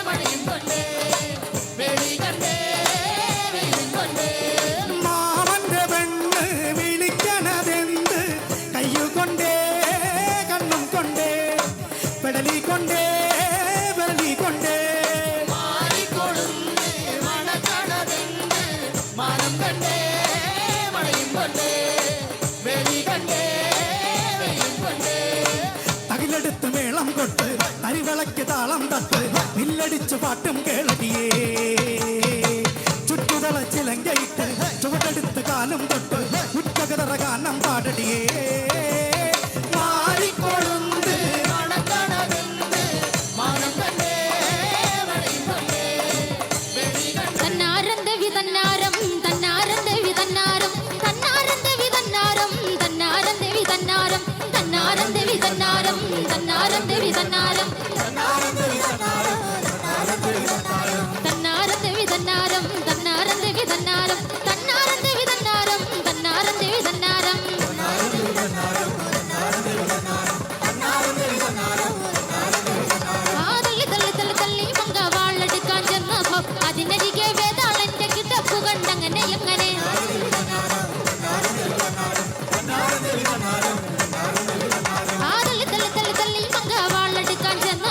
Speaker 3: മണിയും കണ്ടേ വെളി കണ്ടേ വെയിലും കണ്ടേ മാമന്റെ പെണ്ണ് വിളിക്കണതെന്ത് കയ്യു കൊണ്ടേ കണ്ണും കൊണ്ടേ പെടലി കൊണ്ടേ വെളി കൊണ്ടേ മാറിക്കൊളുന്ത് മണക്കണതെന്ത് മാനം കണ്ടേ മണിയും കണ്ടേ വെളി കണ്ടേ തകിലെടുത്ത് മേളം കൊട്ട് തരിവിളക്ക് താളം തട്ട് വില്ലടിച്ചു പാട്ടും കേളടിയേ ചുറ്റുതള ചിലങ്കയിട്ട് ചുവടെടുത്ത് കാലം തൊട്ട് ഉറ്റകതറ ഗാനം പാടടിയേ മാറിക്കൊളുന്ത് മണക്കണതെന്ത് മാനം കണ്ടേ മണിയും കണ്ടേ വെളി കണ്ടേ
Speaker 2: തന്നാരം ദേവി തന്നാരം തന്നാരം ദേവി തന്നാരം തന്നാരം ദേവി തന്നാരം തന്നാരം ദേവി തന്നാരം തന്നാരം ദേവി തന്നാരം തന്നാരം ദേവി തന്നാരം തന്നാരം ദേവി തന്നാരം തന്നാരം ദേവി തന്നാരം തന്നാരം ദേവി തന്നാരം തന്നാരം ദേവി തന്നാരം ആ തള്ളി തള്ളി തള്ളി തള്ളി മങ്ക വാളെടുക്കാൻ ചെന്നപ്പോ അതിനരികെ വേതാളന്റെ കിടപ്പു കണ്ടങ്ങനെ എങ്ങനെ ആ തള്ളി തള്ളി തള്ളി തള്ളി മങ്ക വാളെടുക്കാൻ ചെന്ന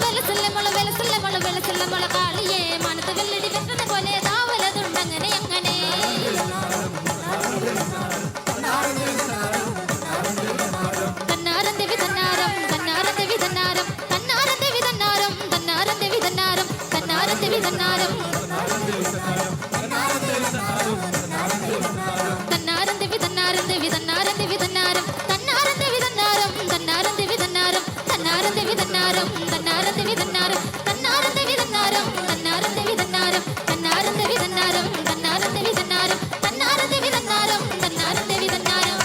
Speaker 2: വെലസല്ല മുള കാളിയെ മനത്ത് വെള്ളടി വെക്കണ പോലെ താവലതുണ്ടങ്ങനെ അങ്ങനെ തന്നാരം ദേവി തന്നാരം തന്നാരം ദേവി തന്നാരം തന്നാരം ദേവി തന്നാരം തന്നാരം ദേവി തന്നാരം തന്നാരം ദേവി തന്നാരം തന്നാരം ദേവി തന്നാരം ദേവി തന്നാരം ദേവി തന്നാരം തന്നാരം ദേവി തന്നാരം തന്നാരം ദേവി തന്നാരം തന്നാരം ദേവി തന്നാരം തന്നാരം ദേവി തന്നാരം തന്നാരം ദേവി തന്നാരം തന്നാരം ദേവി തന്നാരം തന്നാരം ദേവി തന്നാരം തന്നാരം ദേവി തന്നാരം തന്നാരം ദേവി തന്നാരം തന്നാരം ദേവി തന്നാരം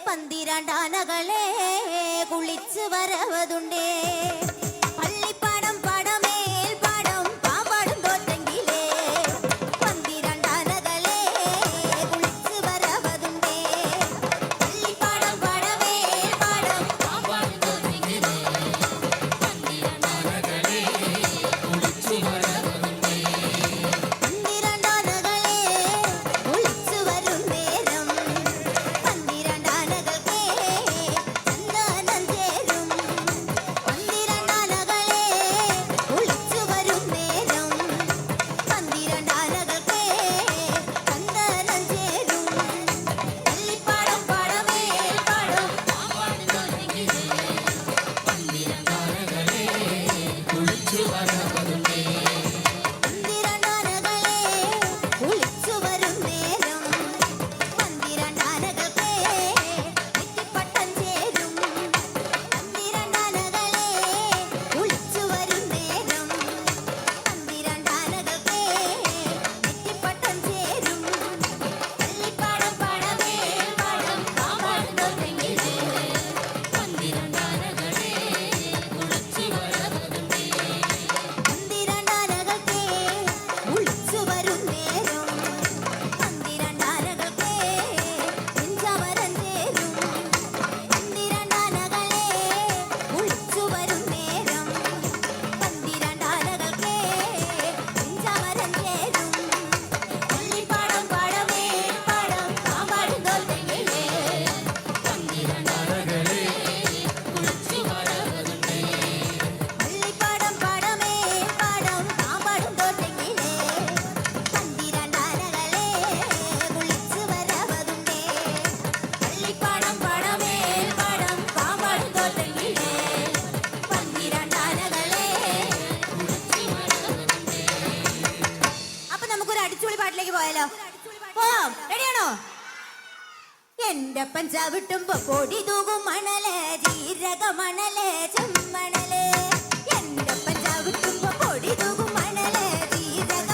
Speaker 4: പന്തിരണ്ടാനകളെ കുളിച്ചു വരവതുണ്ടേ പള്ളിപ്പാടം പടമേൽ പാടം പാമ്പാടും തോറ്റെങ്കിലേ പന്തിരണ്ടാനകളെ കുളിച്ചു വരവതുണ്ടേ പള്ളിപ്പാടം പടമേൽ പാടം പാമ്പാടും തോറ്റെങ്കിലേ പന്തിരണ്ടാനകളെ കുളിച്ചു വരവതുണ്ടേ പന്തിരണ്ടാനകളെ കുളിച്ചു വരും നേരം പന്തിരണ്ടാനകൾക്കേ ചന്ദനം ചേരും പന്തിരണ്ടാനകളെ കുളിച്ചു വരും നേരം പന്തിരണ്ടാനകൾക്കേ ചന്ദനം ചേരും പള്ളിപ്പാടം പടമേൽ പാടം പാമ്പാടും തോറ്റെങ്കിലേ പന്തിരണ്ടാനകളെ കുളിച്ചു വരവതുണ്ടേ പന്തിരണ്ടാനകളെ കുളിച്ചു വരും നേരം പന്തിരണ്ടാനകൾക്കേ നെറ്റിപ്പട്ടം ചേരും പന്തിരണ്ടാനകളെ കുളിച്ചു വരും നേരം പന്തിരണ്ടാനകൾക്കേ നെറ്റിപ്പട്ടം ചേരും പള്ളിപ്പാടം പടമേൽ പാടം പാമ്പാടും തോറ്റെങ്കിലേ പന്തിരണ്ടാനകളെ കുളിച്ചു വരവതുണ്ടേ പന്തിരണ്ടാനകൾക്കേ കുളിച്ചു വരും നേരം പന്തിരണ്ടാനകൾക്കേ പിഞ്ചവരം ചേരും പന്തിരണ്ടാനകളെ കുളിച്ചു വരും നേരം പന്തിരണ്ടാനകൾക്കേ പിഞ്ചവരം ചേരും പള്ളിപ്പാടം പടമേൽ പാടം പാമ്പാടും തോറ്റെങ്കിലേ പന്തിരണ്ടാനകളെ കുളിച്ചു വരവതുണ്ടേ പള്ളിപ്പാടം പടമേൽ പാടം പാമ്പാടും തോറ്റെങ്കിലേ പന്തിരണ്ടാനകളെ കുളിച്ചു വരവതുണ്ടേ പള്ളിപ്പാടം പടമേൽ പാടം പാമ്പാടും തോറ്റെങ്കിലേ പന്തിരണ്ടാനകളെ കുളിച്ചു വരവതുണ്ടേ. അപ്പൊ നമുക്കൊരു അടിച്ചുപൊളി പാട്ടിലേക്ക് പോയാലോ? പോവാം. റെഡിയാണോ? എന്റെ പഞ്ചാവിട്ടുമ്പോ പൊടി തൂകും മണല് ജീരക മണല് ചെമ്മണല് എന്റെ പഞ്ചാവിട്ടുമ്പോ പൊടി തൂകും മണല് ജീരക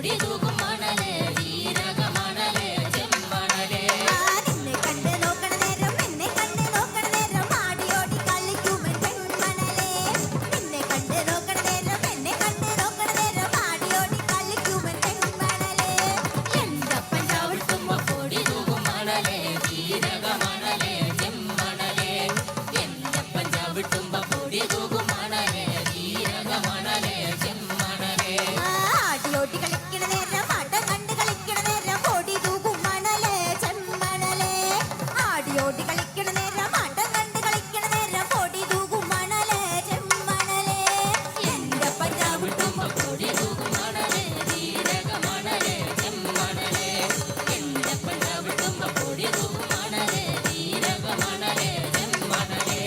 Speaker 2: പൊടി തൂകും മണലേ ജീരക മണലേ ചെമ്മണലേ
Speaker 4: നിന്നെ കണ്ട് നോക്കണ നേരം എന്നെ കണ്ട് നോക്കണ നേരം ആടിയോടി കളിക്കുമൻ പെൺമണലേ നിന്നെ കണ്ട് നോക്കണ നേരം എന്നെ കണ്ട് നോക്കണ നേരം ആടിയോടി കളിക്കുമൻ പെൺമണലേ
Speaker 2: എന്റെ പഞ്ചാവിട്ടുമ്പോ പൊടി തൂകും മണലേ ജീരക മണലേ ചെമ്മണലേ എന്റെ പഞ്ചാവിട്ടുമ്പോ പൊടി തൂകും മണലേ ജീരക മണലേ ചെമ്മണലേ
Speaker 4: ആടിയോടി കളിക്കണ നേരം ആട്ടം കണ്ട് കളിക്കണ നേരം പൊടി തൂകും മണലേ ചെമ്മണലേ ആടിയോടി കളിക്കണ നേരം ആട്ടം കണ്ട് കളിക്കണ നേരം പൊടി തൂകും മണലേ ചെമ്മണലേ എന്റെ പഞ്ചാവിട്ടുമ്പോ
Speaker 2: പൊടി തൂകും മണലേ ജീരക മണലേ ചെമ്മണലേ എന്റെ പഞ്ചാവിട്ടുമ്പോ പൊടി തൂകും മണലേ ജീരക മണലേ ചെമ്മണലേ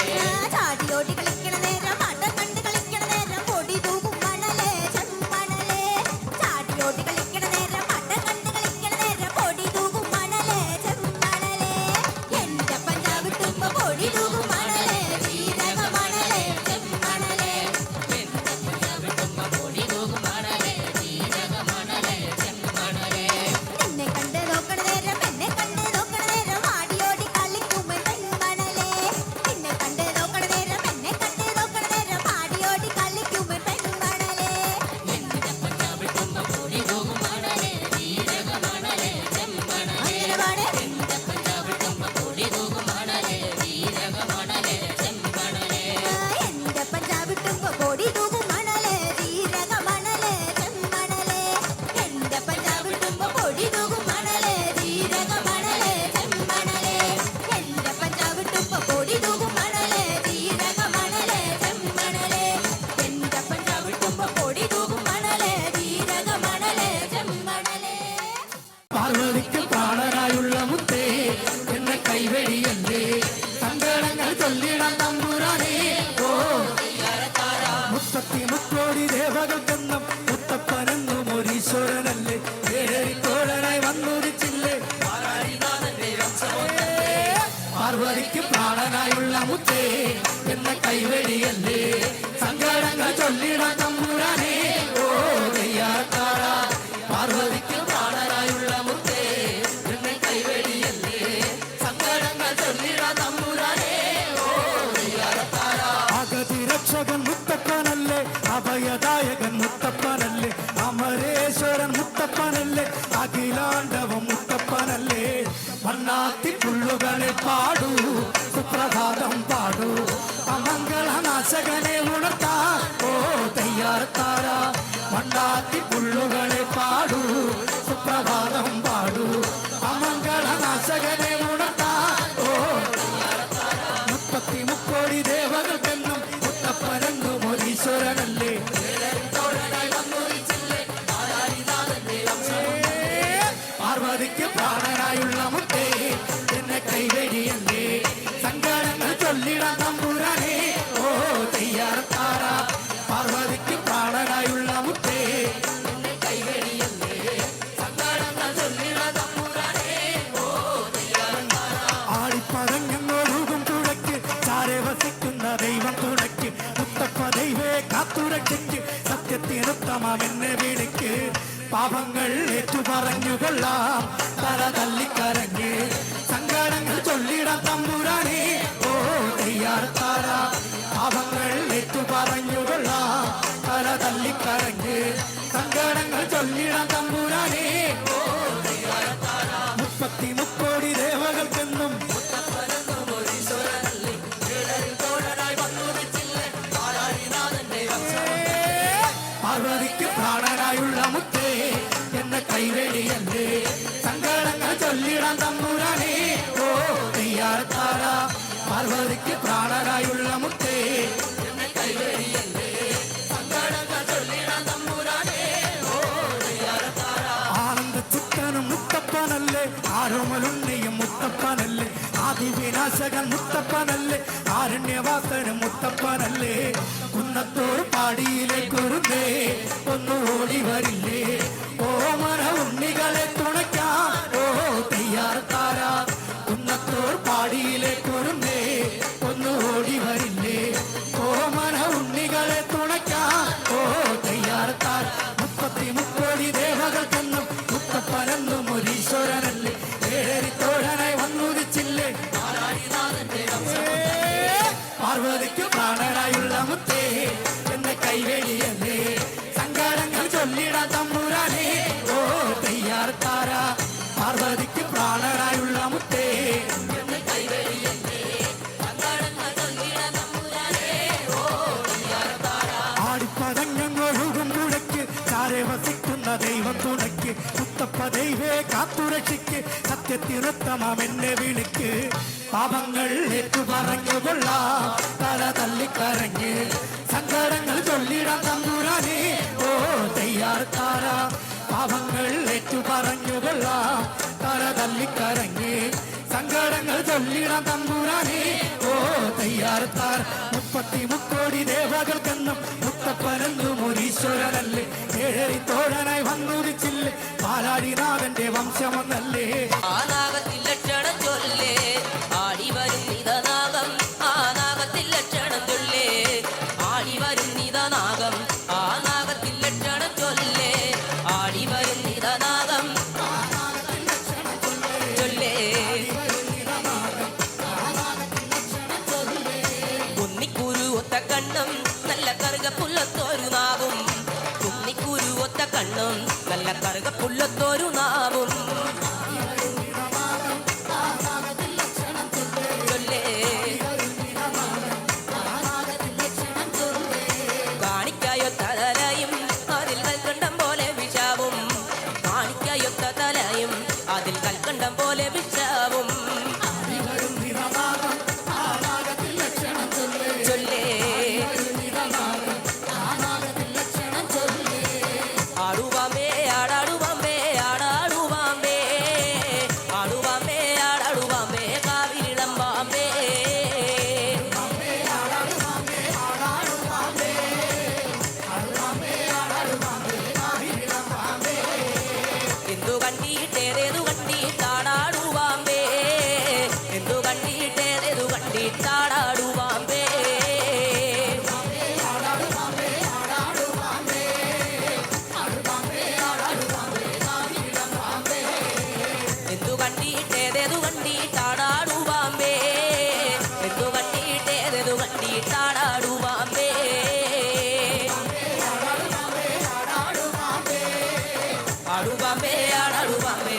Speaker 4: ചാടിയോടി കളിക്കണ നേരം ആട്ടം കണ്ട് കളിക്കണ നേരം പൊടി തൂകും മണലേ ചെമ്മണലേ ചാടിയോടി കളിക്കണ നേരം ആട്ടം കണ്ട് കളിക്കണ നേരം പൊടി തൂകും മണലേ ചെമ്മണലേ എന്റെ പഞ്ചാവിട്ടുമ്പോ പൊടി തൂകും മണലേ ജീരക മണലേ ചെമ്മണലേ
Speaker 2: എന്റെ പഞ്ചാവിട്ടുമ്പോ പൊടി തൂകും മണലേ ജീരക മണലേ ചെമ്മണലേ
Speaker 4: നിന്നെ കണ്ട് നോക്കണ നേരം എന്നെ കണ്ട് നോക്കണ നേരം ആടിയോടി കളിക്കുമൻ പെൺമണലേ നിന്നെ കണ്ട് നോക്കണ നേരം എന്നെ കണ്ട് നോക്കണ നേരം ആടിയോടി കളിക്കുമൻ പെൺമണലേ
Speaker 2: എന്റെ പഞ്ചാവിട്ടുമ്പോ പൊടി തൂകും മണലേ ജീരക മണലേ ചെമ്മണലേ
Speaker 4: അങ്ങനെ പാടേ
Speaker 2: എന്റെ പഞ്ചാവിട്ടുമ്പോ പൊടി തൂകും മണലേ ജീരക മണലേ ചെമ്മണലേ
Speaker 4: എന്റെ പഞ്ചാവിട്ടുമ്പോ പൊടി തൂകും മണലേ ജീരക മണലേ ചെമ്മണലേ എന്റെ പഞ്ചാവിട്ടുമ്പോ പൊടി തൂകും മണലേ ജീരക മണലേ ചെമ്മണലേ എന്റെ പഞ്ചാവിട്ടുമ്പോ പൊടി തൂകും മണലേ ജീരക മണലേ ചെമ്മണലേ എന്റെ പഞ്ചാവിട്ടുമ്പോ പൊടി തൂകും മണലേ ജീരക മണലേ ചെമ്മണലേ
Speaker 3: പാർവതിക്ക് പ്രാണനായുള്ള മുത്തേ എന്നെ കൈവെടിയല്ലേ സങ്കടങ്ങൾ ചൊല്ലിടാൻ തമ്പുരാനേ ഓ മുപ്പത്തി മുക്കോടി ദേവകൾക്കെന്നും മുത്തപ്പനെന്നും ഒരീശ്വരനല്ലേ ഏഴരിത്തോഴനായി വന്നുദിച്ചില്ലേ പാർവതിക്ക് പ്രാണനായുള്ള മുത്തേ എന്നെ കൈവെടിയല്ലേ സങ്കടങ്ങൾ ചൊല്ലിടാൻ തമ്പുരാനേ ഓ ദയ്യാക്കാര പാർവതിക്ക് പ്രാണനായുള്ള മുത്തേ എന്നെ കൈവെടിയല്ലേ സങ്കടങ്ങൾ ചൊല്ലിടാൻ തമ്പുരാനേ ഓ ദയ്യാക്കാര അഗതി രക്ഷകൻ മുത്തപ്പനല്ലേ അഭയദായകൻ മുത്തപ്പനല്ലേ അമരേശ്വരൻ മുത്തപ്പനല്ലേ അഖിലാണ്ടവൻ മുത്തപ്പനല്ലേ മണ്ണാത്തി പുള്ളുകളെ പാടൂ സുപ്രഭാതം പാടൂ അമംഗളനാശകനെ ഉണർത്താ ഓ തയ്യാറത്താര മണ്ണാത്തി പുള്ളുകളെ പാടൂ സുപ്രഭാതം പാടൂ അമംഗളനാശകനെ ഉണർത്താ ഓ മുപ്പത്തി മുക്കോടി ദേവകൾക്കെന്നും മുത്തപ്പനെന്നും ഒരീശ്വരനല്ലേ പാർവതിക്ക് പ്രാണനായുള്ള മുത്തേ എന്നെ കൈവെടിയല്ലേ സങ്കടങ്ങൾ ചൊല്ലിടാൻ തമ്പുരാനേ ഓ തയ്യാറത്താര പാർവതിക്ക് പ്രാണനായുള്ള മുത്തേ എന്നെ കൈവെടിയല്ലേ സങ്കടങ്ങൾ ചൊല്ലിടാൻ തമ്പുരാനേ ഓ തയ്യാറത്താര ആടിപ്പഴങ്ങൊഴുകും തുഴയ്ക്ക് ചാരെ വസിക്കുന്ന ദൈവം തുണയ്ക്ക് മുത്തപ്പ ദൈവേ കാത്തുരയ്ക്ക് സത്യത്തിനുത്തമെന്നെ വിളിക്ക് പാപങ്ങൾ ഏറ്റുപറഞ്ഞുകൊള്ളാം തല തല്ലിക്കരഞ്ഞ് സങ്കടങ്ങൾ ചൊല്ലിടാൻ തമ്പുരാനേ ഓ തയ്യാറത്താര പാപങ്ങൾ ഏറ്റുപറഞ്ഞുകൊള്ളാം തല തല്ലിക്കരഞ്ഞ് സങ്കടങ്ങൾ ചൊല്ലിടാൻ തമ്പുരാനേ ഓ തയ്യാറത്താര മുപ്പത്തി മുക്കോടി ദേവകൾക്കെന്നും പാർവതിക്ക് പ്രാണനായുള്ള മുത്തേ എന്നെ കൈവെടിയല്ലേ സങ്കടങ്ങൾ ചൊല്ലിടാൻ തമ്പുരാനേ ഓ തയ്യാറത്താര പാർവതിക്ക് പ്രാണനായുള്ള മുത്തേ എന്നെ കൈവെടിയല്ലേ സങ്കടങ്ങൾ ചൊല്ലിടാൻ തമ്പുരാനേ ഓ തയ്യാറത്താര ആനന്ദ ചിത്തനും മുത്തപ്പനല്ലേ ആരോമലുണ്ണിയും മുത്തപ്പനല്ലേ ആദിവിനാശകൻ മുത്തപ്പനല്ലേ ആരണ്യവാസനും മുത്തപ്പനല്ലേ കുന്നത്തോർ പാടിയിലേക്കൊരുന്നേ ഒന്ന് ഓടി വരില്ലേ ഓമന ഉണ്ണികളെ തുണയ്ക്കാൻ ഓ തയ്യാറത്താര കുന്നത്തോർ പാടിയിലേക്കൊരുന്നേ ഒന്ന് ഓടി വരില്ലേ ഓമന ഉണ്ണികളെ തുണയ്ക്കാൻ ഓ തയ്യാറത്താര മുപ്പത്തി മുക്കോടി ദേവകൾക്ക് എന്നും തുണയ്ക്ക് മുത്തപ്പ ദൈവേ കാത്തുരക്ഷിക്ക് സത്യത്തിനുത്തമം എന്നെ വിളിക്ക് പാപങ്ങൾ ഏറ്റു പറഞ്ഞുകൊള്ളാം തല തല്ലിക്കരഞ്ഞ് സങ്കടങ്ങൾ ചൊല്ലിടാൻ തമ്പുരാനെ ഓ തയ്യാർക്കാര പാപങ്ങൾ ഏറ്റു പറഞ്ഞുകൊള്ളാം തല തല്ലിക്കരഞ്ഞ് സങ്കടങ്ങൾ ചൊല്ലിടാൻ തമ്പുരാനെ ഓ തയ്യാർത്താർ 33 ദേവകൾക്കെന്നും മുത്തപ്പനെന്നും ഒരീശ്വരനല്ലേ ഏഴരി തോഴനായി വന്നുദിച്ചില്ലേ പാലാടിനാഥന്റെ വംശമെന്നല്ലേ
Speaker 5: ആ നാഗത്തിൽ ലക്ഷണം ചൊല്ലേ ആടി വരും നിതനാഗം ആ നാഗത്തിൽ ലക്ഷണം ചൊല്ലേ ആടി വരും നിതനാഗം ആ നാഗത്തിൽ ലക്ഷണം ചൊല്ലേ ആടി വരും നിതനാഗം ചൊല്ലേ കുന്നിക്കുരു ഒത്ത കണ്ണും നല്ല കറുകപ്പുള്ളത്തോരു നാവും കുന്നിക്കുരു ഒത്ത കണ്ണും നല്ല കറുകപ്പുള്ളത്തോരു നാവും ചൊല്ലേ കാണിക്കായൊത്ത തലയും അതിൽ കൽക്കണ്ടം പോലെ വിഷാവും കാണിക്കായൊത്ത തലയും അതിൽ കൽക്കണ്ടം പോലെ വിഷാവും ചൊല്ലേ ആടുവാമ്പേ ആടാടുവാമ്പേ ആടാടുവാമ്പേ ആടുവാമ്പേ ആടാടുവാമ്പേ കാവിരിളം വാമ്പേ എന്തു കണ്ടിട്ടേതേതു കണ്ടിട്ടാടാടുവാമ്പേ എന്തു കണ്ടിട്ടേതേതു കണ്ടിട്ടാടാടുവാമ്പേ എന്തു കണ്ടിട്ടേതേതു കണ്ടിട്ടാടാടുവാമ്പേ എന്തു കണ്ടിട്ടേതേതു കണ്ടിട്ടാടാടുവാമ്പേ ആടുവാമ്പേ ആടാടുവാമ്പേ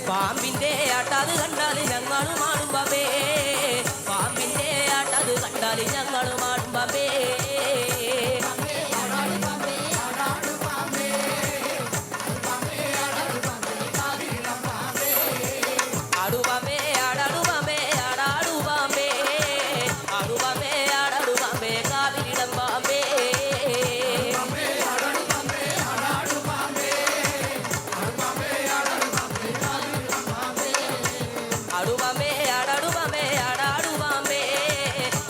Speaker 5: പാമ്പിന്റെ ആട്ടാത് കണ്ടാൽ ഞങ്ങളും ആടുമ്പേ പാമ്പിന്റെ ആട്ടാത് കണ്ടാൽ ഞങ്ങളും ആടുമ്പേ ആടുവാമ്പേ ആടാടുവാമ്പേ ആടാടുവാമ്പേ ആടുവാമ്പേ ആടാടുവാമ്പേ കാവിരിളം വാമ്പേ ആടുവാമ്പേ ആടാടുവാമ്പേ ആടാടുവാമ്പേ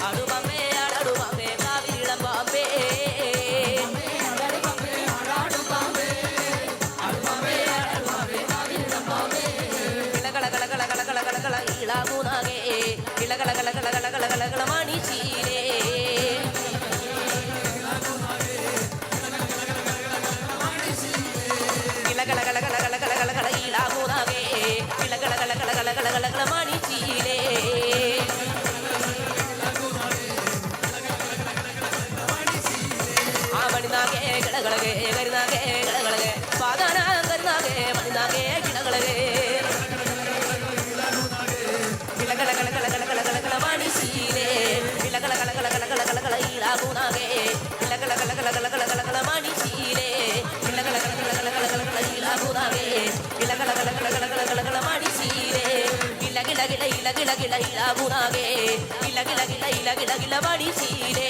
Speaker 5: ആടുവാമ്പേ ആടാടുവാമ്പേ കാവിരിളം വാമ്പേ കളകളകളകളകളകളകളകള ഇളാകുനാകെ ഇളകളകളകളകളകളകളകള മണിശീലേ ഇളകളകളകളകളകളകളകള ഇളാകുനാകെ ഇളകളകളകളകളകളകള മണിശീലേ ആ മണിനാകെ കിളകളകെ കരുനാകെ കിളകളകെ പാതാന കരുനാകെ മണിനാകെ കിളകളകെ ഇളകളകളകളകളകളകള മണിശീലേ ഇളകളകളകളകളകളകള ഇളാകുനാകെ ഇളകളകളകളകളകളകള മണിശീലേ ഇളകളകളകളകളകളകള ഇളാകുനാകെ ഇളകളകളകളകളകളകള മണിശീലേ ഇളകിളകിള ഇളകിളകിള ഇളാകുനാകെ ഇളകിളകിള ഇളകിളകിള മണിശീലേ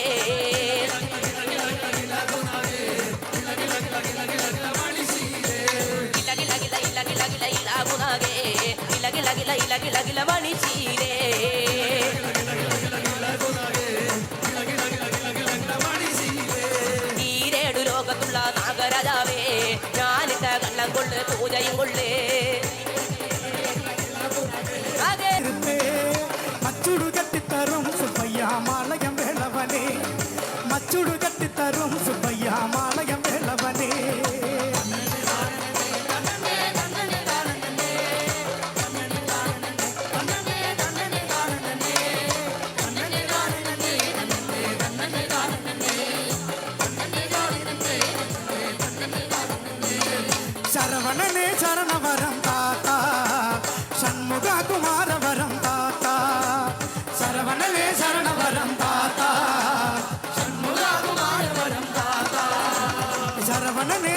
Speaker 5: ഇളകിളകിള ഇളകിളകിള ഇളാകുനാകെ ഇളകിളകിള ഇളകിളകിള മണിശീലേ ഈരേടു ലോകത്തുള്ള നാഗരാജാവേ ഞാനിട്ട കള്ളം കൊണ്ട് പൂജയും കൊള്ളേ അതെ
Speaker 3: മച്ചുടു കെട്ടിത്തരും സുബയ്യ മാളയം വേളവനെ മച്ചുടു കെട്ടിത്തരും സുബയ്യ മാളയം വേളവനെ ശരവണനെ ശരണവരം താത്ത ഷൺമുഖ കുമാരവരം താത്ത ശരവണനെ ശരണവരം താത്ത ഷൺമുഖ കുമാരവരം താത്ത ശരവണനെ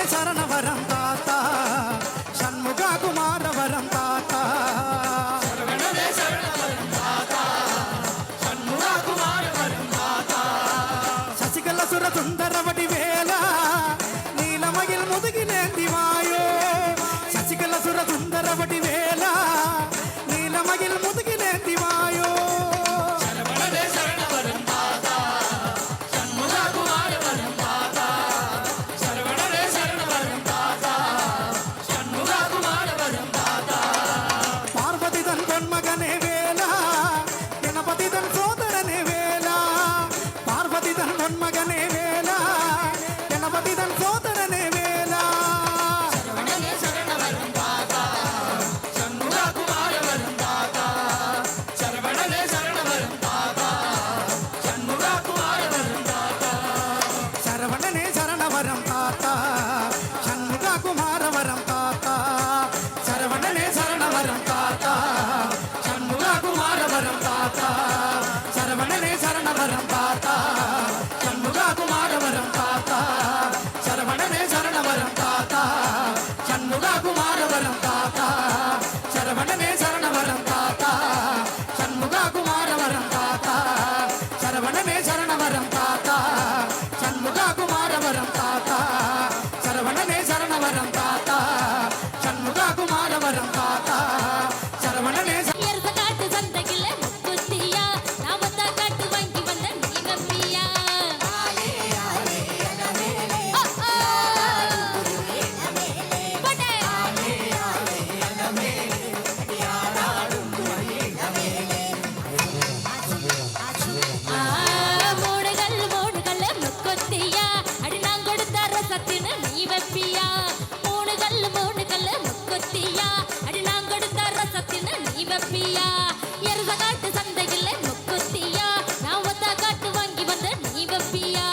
Speaker 3: വരം താത്ത ശരവണനേ ശരണവരം താത്ത ഷൺമുഖ കുമാര വരം താത്ത ശരവണനേ ശരണവരം താത്ത ഷൺമുഖ കുമാര വരം താത്ത ശരവണനേ ശരണവരം താത്ത ഷൺമുഖ കുമാര വരം താത്ത ശരവണനേ
Speaker 2: எருசகாட்டு சந்தையில முக்குத்தியா நான் வந்தா காட்டு வாங்கி வந்த நீ வப்பியா மூடுகள் முக்குத்தியா அடி நான் கொடுத்த ரசத்தின்னு நீ வப்பியா மூடுகள் முக்குத்தியா அடி நான் கொடுத்த ரசத்தின்னு நீ வப்பியா எருசகாட்டு சந்தையில முக்குத்தியா நான் வந்தா காட்டு வாங்கி வந்த நீ வப்பியா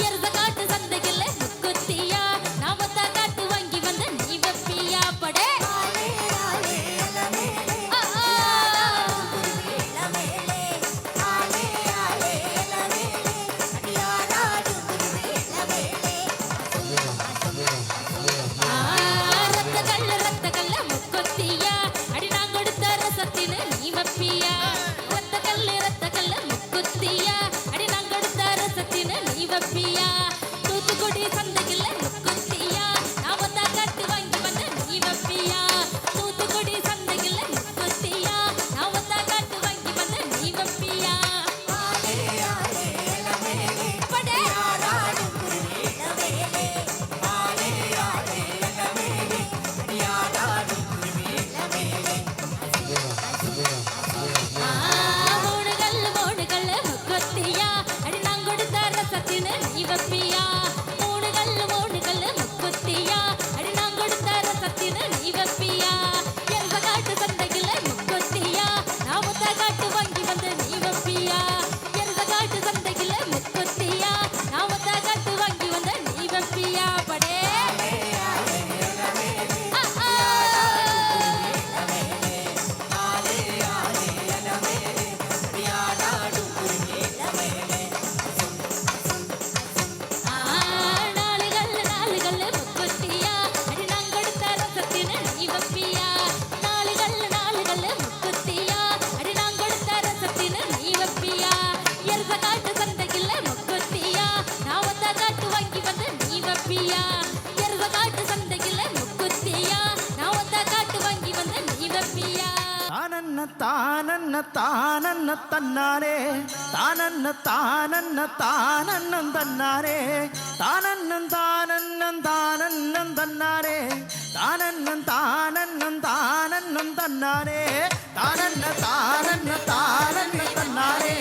Speaker 2: எருசகாட்டு சந்தையில முக்குத்தியா நான் வந்தா காட்டு வாங்கி வந்த நீ வப்பியா படே ரத்த கல்ல முக்குத்தியா அடி நான் கொடுத்த ரசத்தின்னு நீ வப்பியா ரத்த கல்ல முக்குத்தியா அடி நான் கொடுத்த ரசத்தின்னு நீ வப்பியா தூத்துக்குடி சந்தையில முக்குத்தியா நான் வந்தா காட்டு வாங்கி வந்த நீ வப்பியா தூத்துக்குடி சந்தையில முக்குத்தியா நான் வந்தா காட்டு வாங்கி வந்த நீ வப்பியா படே மூடுகள் முக்குத்தியா அடி நான் கொடுத்த ரசத்தின்னு நீ வப்பியா மூடுகள் முக்குத்தியா அடி நான் கொடுத்த ரசத்தின்னு நீ வப்பியா எருசகாட்டு சந்தையில முக்குத்தியா நான் முத்த காட்டு வாங்கி வந்து நீ வப்பியா எருசகாட்டு சந்தையில முக்குத்தியா நான் முத்த காட்டு வாங்கி வந்து நீ வப்பியா படே நாளுகள் முக்குத்தியா அடி நான் கொடுத்த ரசத்தின்னு நீ வப்பியா நாளுகள் முக்குத்தியா அடி நான் கொடுத்த ரசத்தின்னு நீ வப்பியா எருசகாட்டு சந்தையில முக்குத்தியா நான் வந்தா காட்டு வாங்கி வந்து நீ வப்பியா எருசகாட்டு சந்தையில முக்குத்தியா நான் வந்தா காட்டு வாங்கி வந்து நீ வப்பியா
Speaker 3: தானன்ன தானன்ன தானன்ன தன்னாரே தானன்ன தானன்ன தானன்னம் தன்னாரே தானன்னம் தானன்னம் தானன்னம் தன்னாரே தானன்னம் தானன்னம் தானன்னம் தன்னாரே தானன்ன தானன்ன தானன்ன தன்னாரே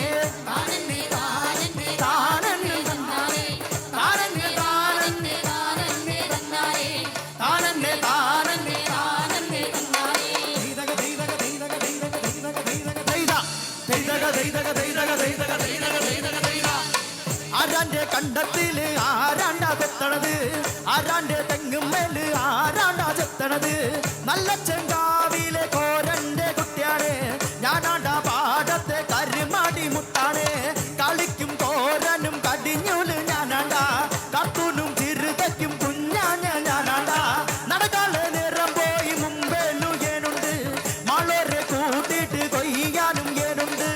Speaker 3: தானன்னே தானன்னே தானன்னம் தன்னாரே தானன்னே தானன்னே தானன்னே தன்னாரே தானன்னே தானன்னே தானன்னே தன்னாரே ആരാന്റെ കണ്ടത്തില് ആരാണ്ടാ ചെത്തണത് ആരാന്റെ തെങ്ങുമേല് ആരാണ്ടാ ചെത്തണത് നല്ല ചെങ്കാവിലെ കോരന്റെ കുട്ടിയാണ് ഞാനാണ്ടാ പാടത്തെ കരുമാടി മുത്താണ് കളിക്കും കോരനും കടിഞ്ഞൂല് ഞാനാണ്ടാ കത്തൂനും ചിറുതയ്ക്കും കുഞ്ഞാഞ്ഞ ഞാനാണ്ടാ നടക്കാളെ നിറം പോയി മുമ്പേലു ഏനുണ്ട് മളരെ കൂട്ടിയിട്ട് കൊയ്യാനും ഏനുണ്ട്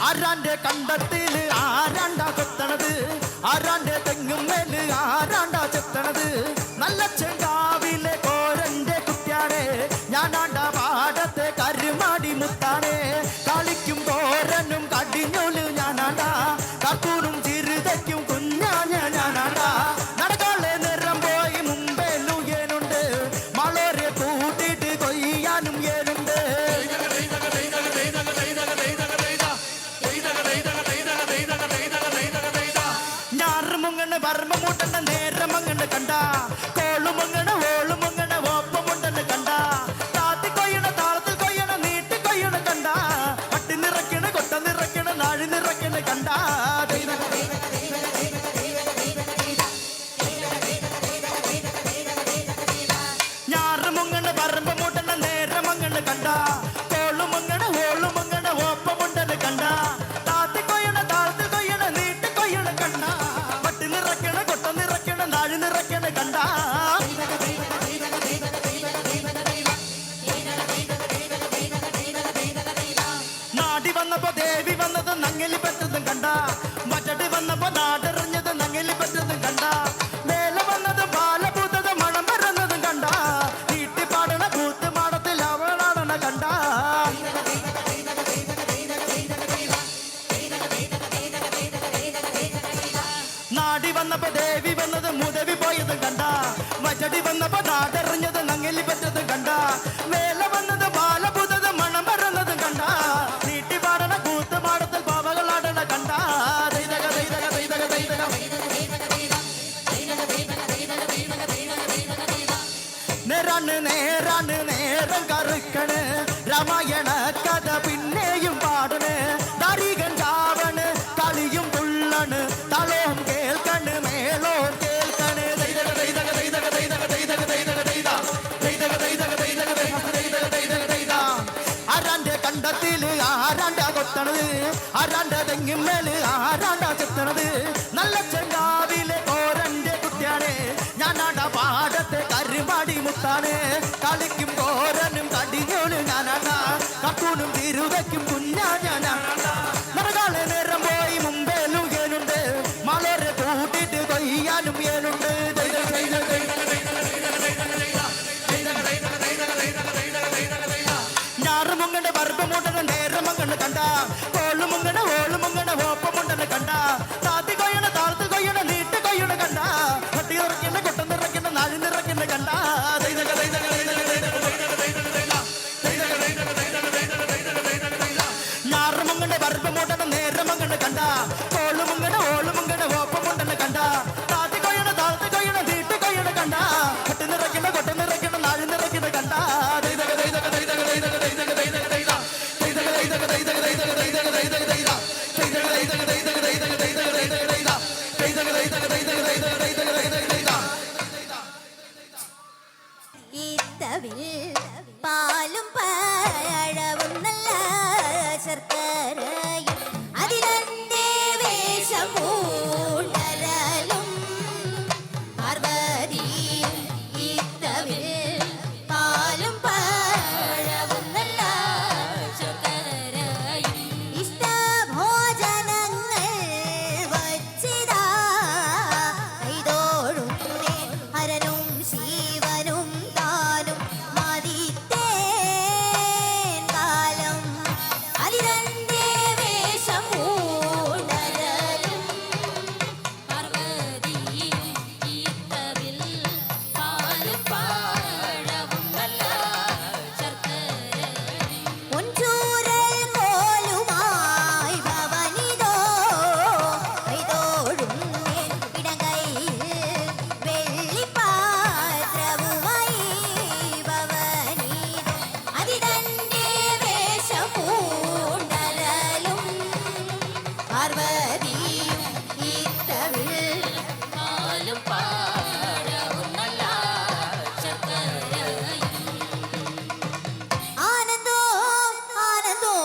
Speaker 3: ആരാന്റെ കണ്ടത്തില് ആരാണ്ടാ കൊത്തണത് ആരാന്റെ തെങ്ങുമേല് ആരാണ്ടാ ചെത്തണത് നല്ല ചെങ്കാവിലെ കോരന്റെ കുട്ടിയാണ് ഞാനാണ്ടാ പാടത്തെ കരുമാടി മുത്താണ് കളിക്കും കോരനും കടിഞ്ഞൂല് ഞാനാണ്ടാ കത്തൂനും ചിറുതയ്ക്കും കുഞ്ഞാഞ്ഞ ഞാനാണ്ടാ നടക്കാളെ നിറം പോയി മുമ്പേലു ഏനുണ്ട് മളരെ കൂട്ടിയിട്ട് കൊയ്യാനും ഏനുണ്ട് ഞാറുമുങ്ങനെ വർമ്മമൂട്ടന്റെ നേരമങ്ങനെ കണ്ട കോളുമങ്ങനെ ഓളുമങ്ങനെ ഓപ്പമുണ്ടെന്ന് കണ്ട താത്തി കൊയ്യണ താളത്തിൽ കൊയ്യണ നീട്ടി കൊയ്യണ കണ്ട പട്ടി നിറയ്ക്കണ കൊട്ട നിറയ്ക്കണ നാഴി നിറയ്ക്കണ കണ്ട ഞാറുമുങ്ങനെ വർമ്മമൂട്ടന്റെ നേരമങ്ങനെ കണ്ട കോളുമങ്ങനെ ഓളുമങ്ങനെ ഓപ്പമുണ്ടെന്ന് കണ്ട താത്തി കൊയ്യണ താളത്തിൽ കൊയ്യണ നീട്ടി കൊയ്യണ കണ്ട കണ്ട മറ്റടി വന്നപ്പോ നാടെറിഞ്ഞത് നങ്ങിലി പറ്റതും കണ്ട വേല വന്നത് പാല പൂത്തത് മണം വരുന്നതും കണ്ട നീട്ടി പാടണ കൂത്ത് മാടത്തിൽ അവളാടണ കണ്ട നാടി വന്നപ്പോ ദേവി വന്നത് മുതവി പോയതും കണ്ട മറ്റടി വന്നപ്പോ നാടെറിഞ്ഞത് നങ്ങിലി പറ്റതും കണ്ട വേല വന്നത് പാല പൂത്തത് മണം വരുന്നതും കണ്ട നീട്ടി പാടണ കൂത്ത് മാടത്തിൽ പാവകളാടണ കണ്ട നേരം കറുക്കണ് രാമായണ കഥ പിന്നെയും പാടണ് ദാരികൻ ചാവണ് കളിയും തുള്ളണ് തളവും കേൾക്കണ് മേളവും കേൾക്കണ് ആരാന്റെ കണ്ടത്തില് ആരാണ്ടാ കൊത്തണത് ആരാന്റെ തെങ്ങിന്മേല് ആരാണ്ടാ ചെത്തണത് നല്ല ചെങ്കാവിലെ കോരന്റെ കുട്ടിയാണ് ഞാനാടാ പാടത്തെ കരുമാടി മുത്താണ് കളിക്കും കോരനും കടിഞ്ഞോനും ഞാനാടാ കട്ടൂനും തിരുവയ്ക്കും കുഞ്ഞാ ഞാനാടാ നടകാളെ നേരം പോയി മുമ്പേലും ഏനുണ്ട് മലരെ കൂട്ടിട്ട് കൊയ്യാനും ഏനുണ്ട് ഞാറുമുങ്ങണ്ട വർഗമുണ്ടന നേരമങ്ങണ് കണ്ട കോളുമുങ്ങണ ഓളുമുങ്ങണ ഓപ്പമുണ്ടന കണ്ട താത്തി കൊയ്യണ താഴ്ത്ത് കൊയ്യണ നീട്ട് കൊയ്യണ കണ്ട കട്ടി നിറയ്ക്കുന്ന കൊട്ടം നിറയ്ക്കുന്ന നാഴി നിറയ്ക്കുന്ന കണ്ട ഞാറുമുങ്ങണ്ട വർഗമുണ്ടന നേരമങ്ങണ് കണ്ട കോളുമുങ്ങണ ഓളുമുങ്ങണ ഓപ്പമുണ്ടന കണ്ട താത്തി കൊയ്യണ താഴ്ത്ത് കൊയ്യണ നീട്ട് കൊയ്യണ കണ്ട കട്ടി നിറയ്ക്കുന്ന കൊട്ടം നിറയ്ക്കുന്ന നാഴി നിറയ്ക്കുന്ന കണ്ട
Speaker 4: പാലും പഴവും നല്ല ശർക്കരയും അതിനെ വേഷം പൂണ്ടരലും പാർവതിയും ഈത്തവിൽ പാലും പഴവും നല്ല ശർക്കരയും ഇഷ്ടഭോജനങ്ങൾ വച്ചിതാ കൈതോഴുന്നേ ഹരനും ശിവനും താനും മതിത്തേൻ കാലം അതിരന്റെ വേഷം പൂണ്ടരലും
Speaker 2: പാർവതിയും ഈത്തവിൽ പാലും പഴവും നല്ല ശർക്കരയും
Speaker 4: പൊൻചൂരൽ കോലുമായി ഭവനിതോ കൈതോഴുന്നേ ഇടങ്കൈയിൽ വെള്ളിപ്പാത്രവുമായി ഭവനിതോ അതിതന്റെ വേഷം പൂണ്ടരലും പാർവതിയും ഈത്തവിൽ
Speaker 2: പാലും പഴവും നല്ല ശർക്കരയും
Speaker 4: ആനന്ദോ ആനന്ദോ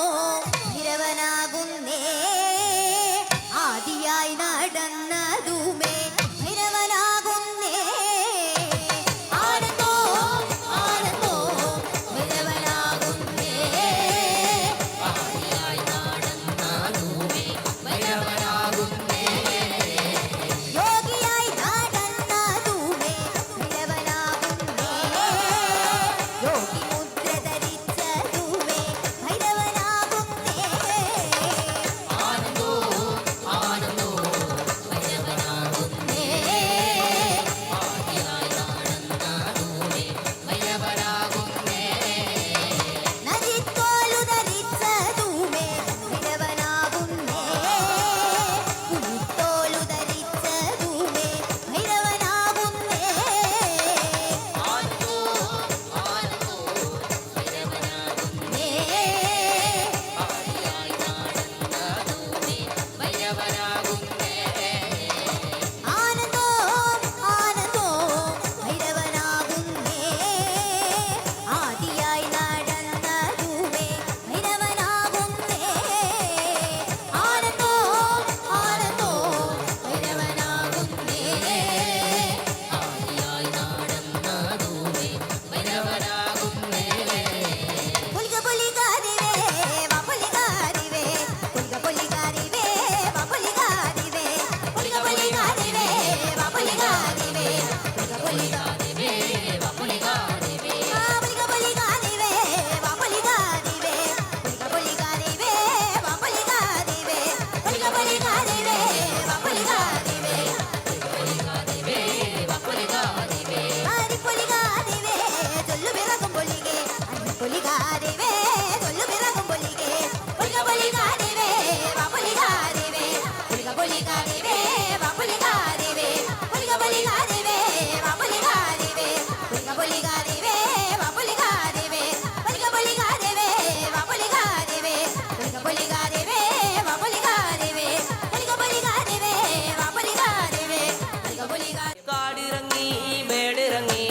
Speaker 4: നിരവനാകുന്നേ ആദിയായി നടന്നതുമേ നിരവനാകുന്നേ ആനന്ദോ ആനന്ദോ നിരവനാകുന്നേ
Speaker 2: ആദിയായി നടന്നതുമേ വരവനാകുന്നേ
Speaker 4: പുലികാരിവേ വപുലികാരിവേ ആരിപ്പുലികാരിവേ ചൊല്ലു പിറകും പുലികെ പുലികാരിവേ ചൊല്ലു പിറകും പുലികെ പുലികാരിവേ വപുലികാരിവേ പുലികാരിവേ വപുലികാരിവേ പുലികാരിവേ വപുലികാരിവേ പുലികാരിവേ വപുലികാരിവേ പുലികാരിവേ വപുലികാരിവേ പുലികാരിവേ വപുലികാരിവേ പുലികാരിവേ വപുലികാരിവേ
Speaker 5: കാടിറങ്ങി മേടിറങ്ങി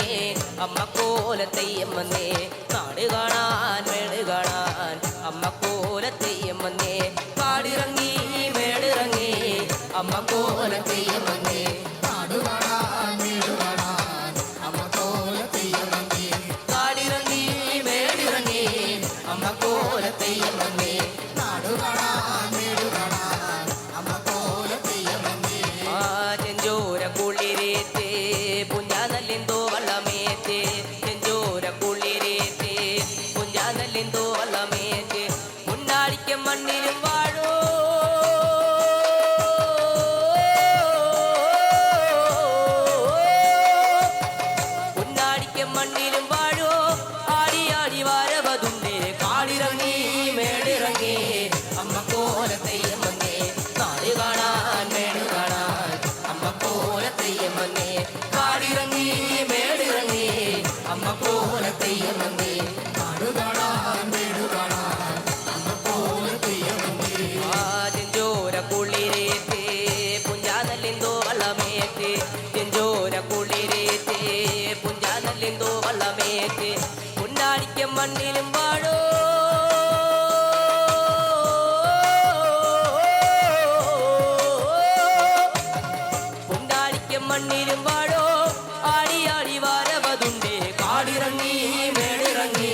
Speaker 5: അമ്മ കോലത്തെയ്യം വന്നേ നാട് കാണാൻ മേട് കാണാൻ അമ്മ കോലത്തെയ്യം വന്നേ കാടിറങ്ങി മേടിറങ്ങി അമ്മ കോലത്തെയ്യം വന്നേ കാടിറങ്ങി മേടിറങ്ങി അമ്മ കോലത്തെയ്യം വന്നേ ആ ചെഞ്ചോര കുളിരേറ്റേ പുഞ്ചാനല്ലിന്തോ വള്ളമേറ്റേ ചെഞ്ചോര കുളിരേറ്റേ പുഞ്ചാനല്ലിന്തോ വള്ളമേറ്റേ മുന്നാടിക്ക മണ്ണിലും വാഴോ മുന്നാടിക്ക മണ്ണിലും വാഴോ ആടി ആടി വാരവതുണ്ടേ കാടിറങ്ങി മേടിറങ്ങി അമ്മ കോലത്തെയ്യം വന്നേ നാട് കാണാൻ മേട് കാണാൻ അമ്മ കോലത്തെയ്യം വന്നേ കാടിറങ്ങി മേടിറങ്ങി അമ്മ കോലത്തെയ്യം വന്നേ ചെഞ്ചോര കുളിരേറ്റേ പുഞ്ചാനല്ലിന്തോ വള്ളമേറ്റേ ചെഞ്ചോര കുളിരേറ്റേ പുഞ്ചാനല്ലിന്തോ വള്ളമേറ്റേ മുന്നാടിക്ക മണ്ണിലും വാഴോ പുണ്ടാടിക്ക മണ്ണിലും വാഴോ ആടി ആടി വാരവതുണ്ടേ കാടിറങ്ങി മേടിറങ്ങി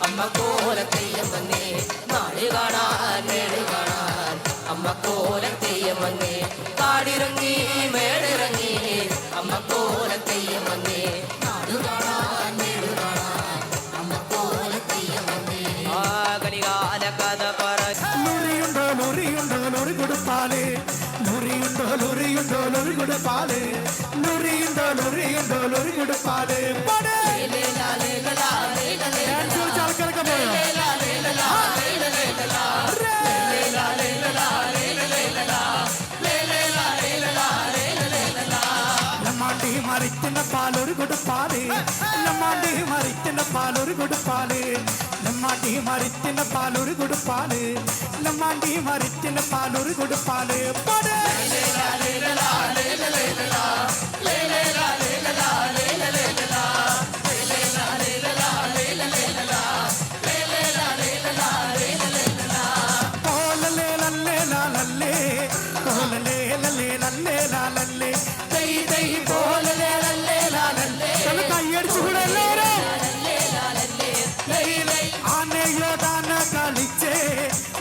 Speaker 5: അമ്മ കോലത്തെയ്യം വന്നേ നാട് കാണാൻ മേട് കാണാൻ അമ്മ കോലത്തെയ്യം വന്നേ കാടിറങ്ങി മേടിറങ്ങി അമ്മ കോലത്തെയ്യം വന്നേ ആ കളികാല കഥ പറ
Speaker 3: ലൊറിയുണ്ടോ ലൊറിയുണ്ടോ ലൊറി കൊടുപ്പാല് ലൊറിയുണ്ടോ ലൊറിയുണ്ടോ ലൊറി കൊടുപ്പാല് ലൊറിയുണ്ടോ ലൊറിയുണ്ടോ ലൊറി കൊടുപ്പാല് ആൾക്കാരൊക്കെ പോയോ നമ്മാണ്ടി മറിക്കുന്ന പാലൊരു കൊടുപ്പാല് നമ്മാണ്ടി മറിക്കുന്ന പാലൊരു കൊടുപ്പാല് നമ്മാണ്ടി മറിക്കുന്ന പാലൊരു കൊടുപ്പാല് നമ്മാണ്ടി മറിക്കുന്ന പാലൊരു കൊടുപ്പാല് കോലലേ ലല്ലേ ലാലല്ലേ കോലലേ ലല്ലേ ലല്ലേ ലാലല്ലേ ദൈ ദൈ കോലലേ ലല്ലേ ലാലല്ലേ കൈയടിച്ചുകൂടെ എല്ലാവരും ആനയോ ദാന കളിച്ചേ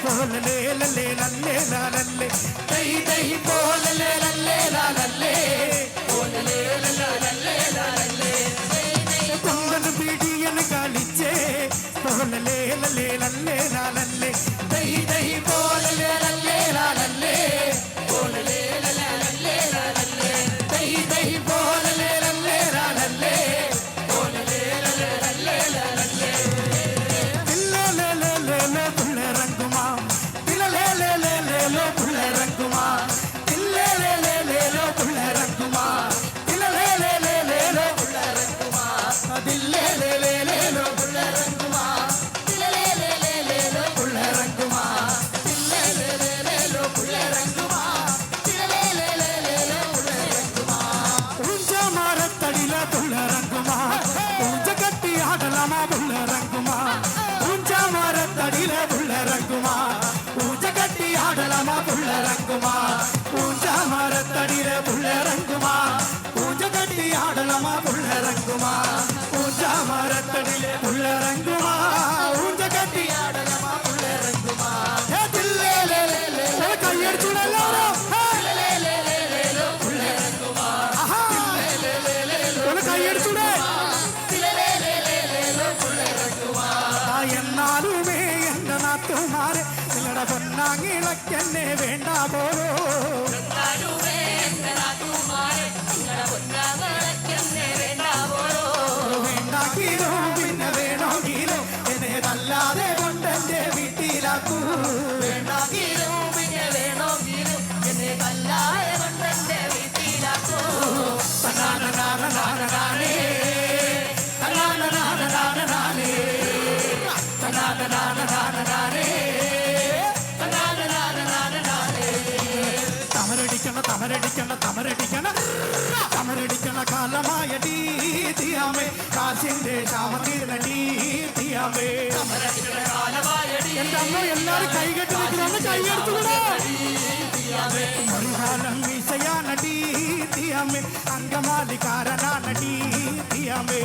Speaker 3: കോലലേ ലല്ലേ ലല്ലേ ലാലല്ലേ ദൈ ദൈ കോലലേ ലല്ലേ ലാലല്ലേ കൊങ്കന് പിടിയന് കളിച്ചേ കോലലേ ലല്ലേ ലല്ലേ ലാലല്ലേ ദൈ ദൈ കോലലേ ലല്ലേ ലാലല്ലേ ദൈ ദൈ കോലലേ ലല്ലേ ലാലല്ലേ പുള്ളറങ്ങുമാ പുള്ളറങ്ങുമാ പുള്ളറങ്ങുമാ மரத்தடியில புள்ளறங்குமா பூஞ்ச கட்டி ஆடலாமா புள்ளறங்குமா பூஞ்ச மரத்தடியில புள்ளறங்குமா பூஞ்ச கட்டி ஆடலாமா புள்ளறங்குமா பூஞ்ச மரத்தடியில புள்ளறங்குமா பூஞ்ச கட்டி ஆடலாமா புள்ளறங்குமா பூஞ்ச மரத்தடியில புள்ளறங்குமா பூஞ்ச கட்டி ஆடலாமா புள்ளறங்குமா கையெடுத்து எல்லாரும் കൈയടിച്ചൂടെ എന്നാലുമേ എന്റെ നാട്ടുമാരെ നിങ്ങളുടെ പൊന്നാ പൊന്നാങ്ങിളക്കെന്നെ വേണ്ട പോരോ വേണ്ടാക്കിലോ പിന്നെ വേണമെങ്കിലോ എന്നെ നല്ലാതെ കൊണ്ടെന്റെ വീട്ടിലാക്കൂ
Speaker 5: വേണമെങ്കിലും പിന്നെ വേണമെങ്കിലും എന്നെ കല്ലാതെ കൊണ്ടെന്റെ വീട്ടിലാക്കോ
Speaker 3: തനാനനാനനാനനാനേ തനാനനാനനാനനാനേ തനാനനാനനാനനാനേ തനാനനാനനാനനാനേ തമരടിക്കണ തമരടിക്കണ തമരടിക്കണ തമരടിക്കണ കാലമായ തീയാമേ കാശിന്റെ ക്ഷാമതീർന്നീ തീയാമേ എന്റെ അമ്മ എല്ലാരും കൈകെട്ടി നിൽക്കുന്നു കൈയെടുത്തുകൂടാ മറുകാലം വീശയാനടി തീയാമേ അങ്കമാലിക്കാരനാണടി തീയാമേ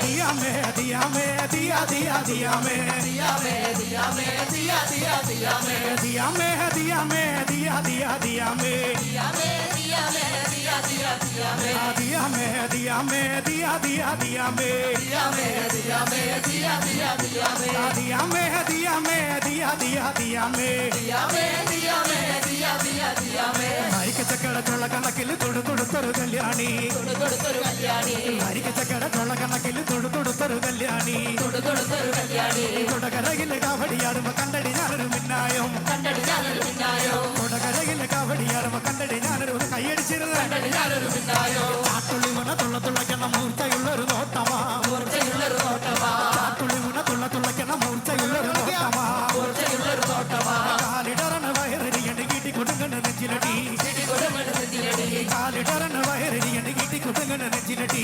Speaker 3: ദിയാമേ ദിയാമേ ദിയാ ദിയാ ദിയാമേ ദിയാമേ ദിയാമേ ദിയാ ദിയാ ദിയാമേ ദിയാമേ ദിയാമേ ദിയാ ദിയാ ദിയാമേ ദിയാമേ ദിയാമേ ദിയാ ദിയാ ദിയാമേ ദിയാമേ ദിയാമേ ദിയാ ദിയാ ദിയാമേ ദിയാമേ ദിയാമേ ദിയാ ദിയാ ദിയാമേ ദിയാമേ ദിയാമേ ദിയാ ദിയാ ദിയാമേ ദിയാമേ ദിയാമേ ദിയാ ദിയാ ദിയാമേ മരിക്കച്ചക്കട ചുള്ള കണക്കിൽ തൊടുത്തൊരു കല്യാണി തൊടുത്തൊരു കല്യാണി മരിക്കച്ചക്കട ചുള്ള കണക്കിൽ തൊടുത്തൊരു കല്യാണി തൊടുത്തൊരു കല്യാണി കൊടകരയിലെ കാവടിയാടുമ്പോ കണ്ടടി ഞാനൊരു മിന്നായം കണ്ടടി ഞാനൊരു മിന്നായം കൊടകരയിലെ കാവടിയാടുമ്പോ കണ്ടടി ഞാനൊരു കൈയടിച്ചിരുന്നു കണ്ടടി ഞാനൊരു മിന്നായോ ചാട്ടുള്ളി മുന തുള്ളക്കണ മൂർച്ചയുള്ളൊരു നോട്ടമാ മൂർച്ചയുള്ളൊരു നോട്ടമാ ചാട്ടുള്ളി മുന തുള്ളക്കണ മൂർച്ചയുള്ളൊരു നോട്ടമാ മൂർച്ചയുള്ളൊരു നോട്ടമാ കാലിടറണ വയറിയണി കീട്ടി കൊടുങ്ങണ നെഞ്ചിലടി കാലിടറണ വയറിയണി കീട്ടി കൊടുങ്ങണ നെഞ്ചിലടി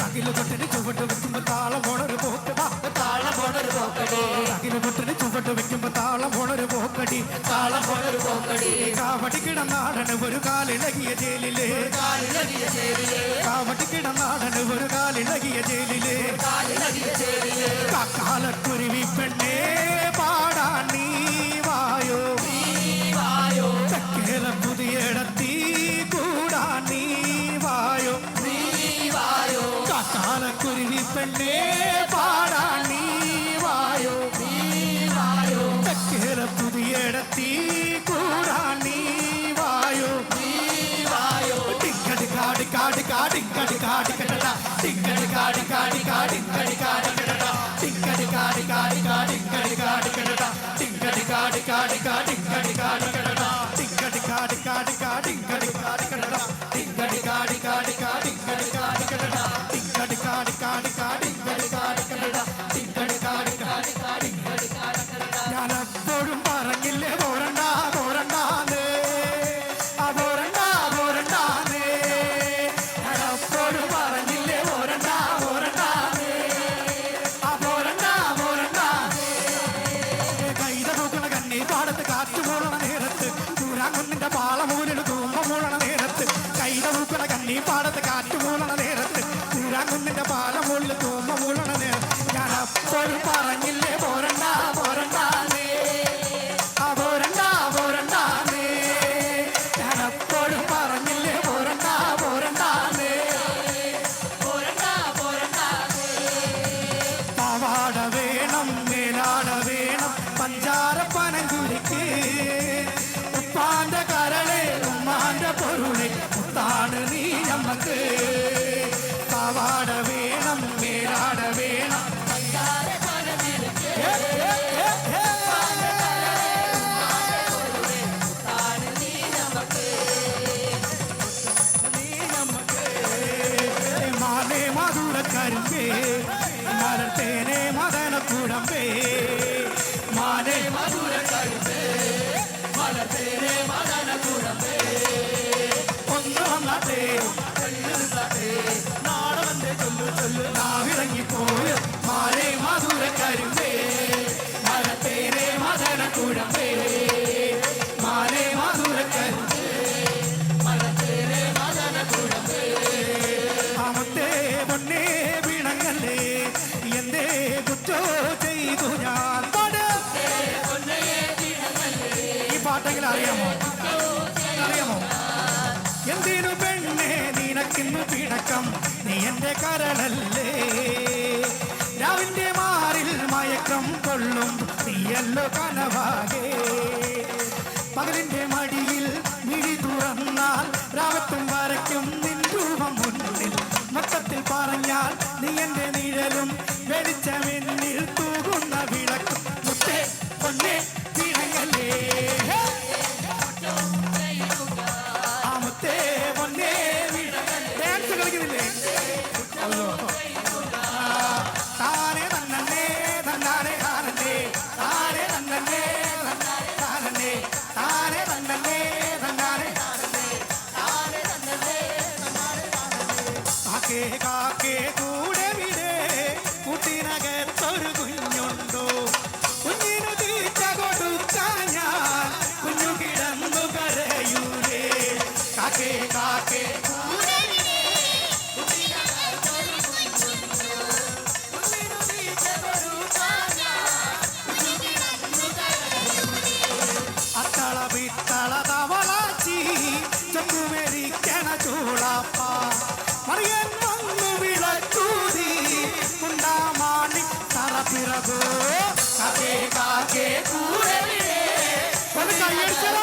Speaker 3: അഖില തൊട്ടിന് ചുവട്ട് വെക്കുമ്പോ താളം പോണൊരു പോക്ക് താളം പോണൊരു പോക്കടി അഖില തൊട്ടിന് ചുവട്ട് വെക്കുമ്പോ താളം പോണൊരു പോക്കടി താളം പോണൊരു പോക്കടി കാവടി കിടന്നാടന് ഒരു കാലിളകിയ ജയിലില് കാലിളകിയ ജയിലില് കാവടി കിടന്നാടന് ഒരു കാലിളകിയ ജയിലില് കാലിളകിയ ജയിലില് കാലക്കുരുവി പെണ്ണേ പാടാൻ നീ വായോ വായോ ചക്കേല പുതിയടത്തി കൂടാൻ നീ വായോ വായോ കാലക്കുരുവി പെണ്ണേ പാടാൻ നീ വായോ വായോ ചക്കേല പുതിയടത്തി കൂടാൻ നീ വായോ വായോ ടിക്കടി കാടി കാടി കാടി കടി കാടി കടട ടിക്കടി കാടി കാടി കാടി കടി കാടി കടട ടിക്കടി കാടി കാടി കാടി കടി കാടി കടട ടിക്കടി കാടി കാടി കാടി കടി കാടി കടട ടിക്കടി കാടി കാടി കാടി കടി കാടി കടട ടിക്കടി കാടി കാടി കാടി കടി കാടി കടട ടിക്കടി കാടി കാടി കാടി കടി കാടി കടട ടിക്കടി കാടി കാടി കാടി കടി കാടി കടട ഞാൻ എപ്പോഴും പറഞ്ഞില്ലേ പോരണ്ട പോരണ്ടാന്ന് ആ പോരണ്ട പോരണ്ടാന്ന് ഞാൻ എപ്പോഴും പറഞ്ഞില്ലേ പോരണ്ട പോരണ്ടാന്ന് ആ പോരണ്ട പോരണ്ടാന്ന് കൈത നോക്കണ കണ്ണി പാടത്ത് കാറ്റ് മൂളണ നേരത്ത് ചൂരാങ്കുന്നിന്റെ പാളമൂലിൽ തൂമ്പ മൂളണ നേരത്ത് കൈത നോക്കണ കണ്ണി പാടത്ത് കാറ്റ് മൂളണ നേരത്ത് ചൂരാങ്കുന്നിന്റെ പാളമൂലിൽ തൂമ്പ മൂളണ നേരത്ത് ഞാൻ എപ്പോഴും പറഞ്ഞില്ലേ പോരണ്ട പോരണ്ടാന്ന് ആ പോരണ്ട പോരണ്ടാന്ന് ഞാൻ എപ്പോഴും പറഞ്ഞില്ലേ പോരണ്ട പോരണ്ടാന്ന് പോരണ്ട പോരണ്ടാന്ന് പാവാട വേണം മേലാട വേണം പഞ്ചാര പനങ്കുരിക്ക് ഉപ്പാന്റെ കരളെ ഉമ്മാന്റെ പൊരുളെ മുത്താണ് നീ നമ്മക്ക് പാവാട വേണം മേലാട വേണം പഞ്ചാര പനങ്കുരിക്ക് മാനേ മധുരക്കരുമ്പേ മലർത്തേനെ മദനക്കുടമ്പേ മാനേ മധുരക്കരുമ്പേ മലർത്തേനെ മദനക്കുടമ്പേ ഒന്ന് വന്നാട്ടെ നാടവന്റെ ചൊല്ലു ചൊല്ലു നാവിറങ്ങിപ്പോയ മാനേ മധുരക്കരുമ്പേ മലർത്തേനെ മദനക്കുടമ്പേ മാനേ മധുരക്കരുമ്പേ മലർത്തേനെ മദനക്കുടമ്പേ ആമത്തെ പൊന്നേ വീണങ്ങല്ലേ എന്തേ കുറ്റോ ചെയ്തു ഞാൻ ഈ പാട്ടെങ്കിലും അറിയാമോ അറിയാമോ എന്തിനു പെണ്ണേ നിനക്കിന്നു പിണക്കം നീ എന്റെ കരളല്ലേ കാണും നീയല്ലോ കനവാകെ പകലിന്റെ മടിയിൽ മിഴി തുറന്നാൽ രാവത്തും വരയ്ക്കും നിൻ രൂപം മുന്നിൽ മൊത്തത്തിൽ പറഞ്ഞാൽ നീ എന്റെ നിഴലും വെളിച്ചമെന്നിൽ തൂകുന്ന വിളക്കും മുത്തേ പൊന്നേ പിണങ്ങലേ ആ മുത്തേ പൊന്നേ ഡാൻസ് കളിക്കുന്നില്ലേ അല്ലോ താനെ തന്നേ തന്നാനെ താനേ താനെ തന്നേ താനേ താനെ തന്നേ തന്നാനെ കാക്കേ കാക്കേ കൂടെ വിടേ കൂട്ടിനകത്തൊരു കുഞ്ഞുണ്ടോ കുഞ്ഞിനു തീറ്റ കൊടുക്കാൻ ഞാൻ കുഞ്ഞു കിടന്നു കരയൂരേ കാക്കേ കാക്കേ കൂടെ വിടേ കൂട്ടിനകത്തൊരു കുഞ്ഞുണ്ടോ കുഞ്ഞിനു തീറ്റ കൊടുക്കാൻ ഞാൻ കുഞ്ഞു കിടന്നു കരയൂരേ അത്തള പിത്തള തവളാച്ചി ചൊക്കുമേരിക്കണ ചൂളപ്പ മറിയൻ വന്നു വിളക്കൂതി മുണ്ടാമാണി തറപ്പിറകോ കാക്കേ കാക്കേ കൂടെ വിടേ ഒന്ന് കൈയടിച്ചാലോ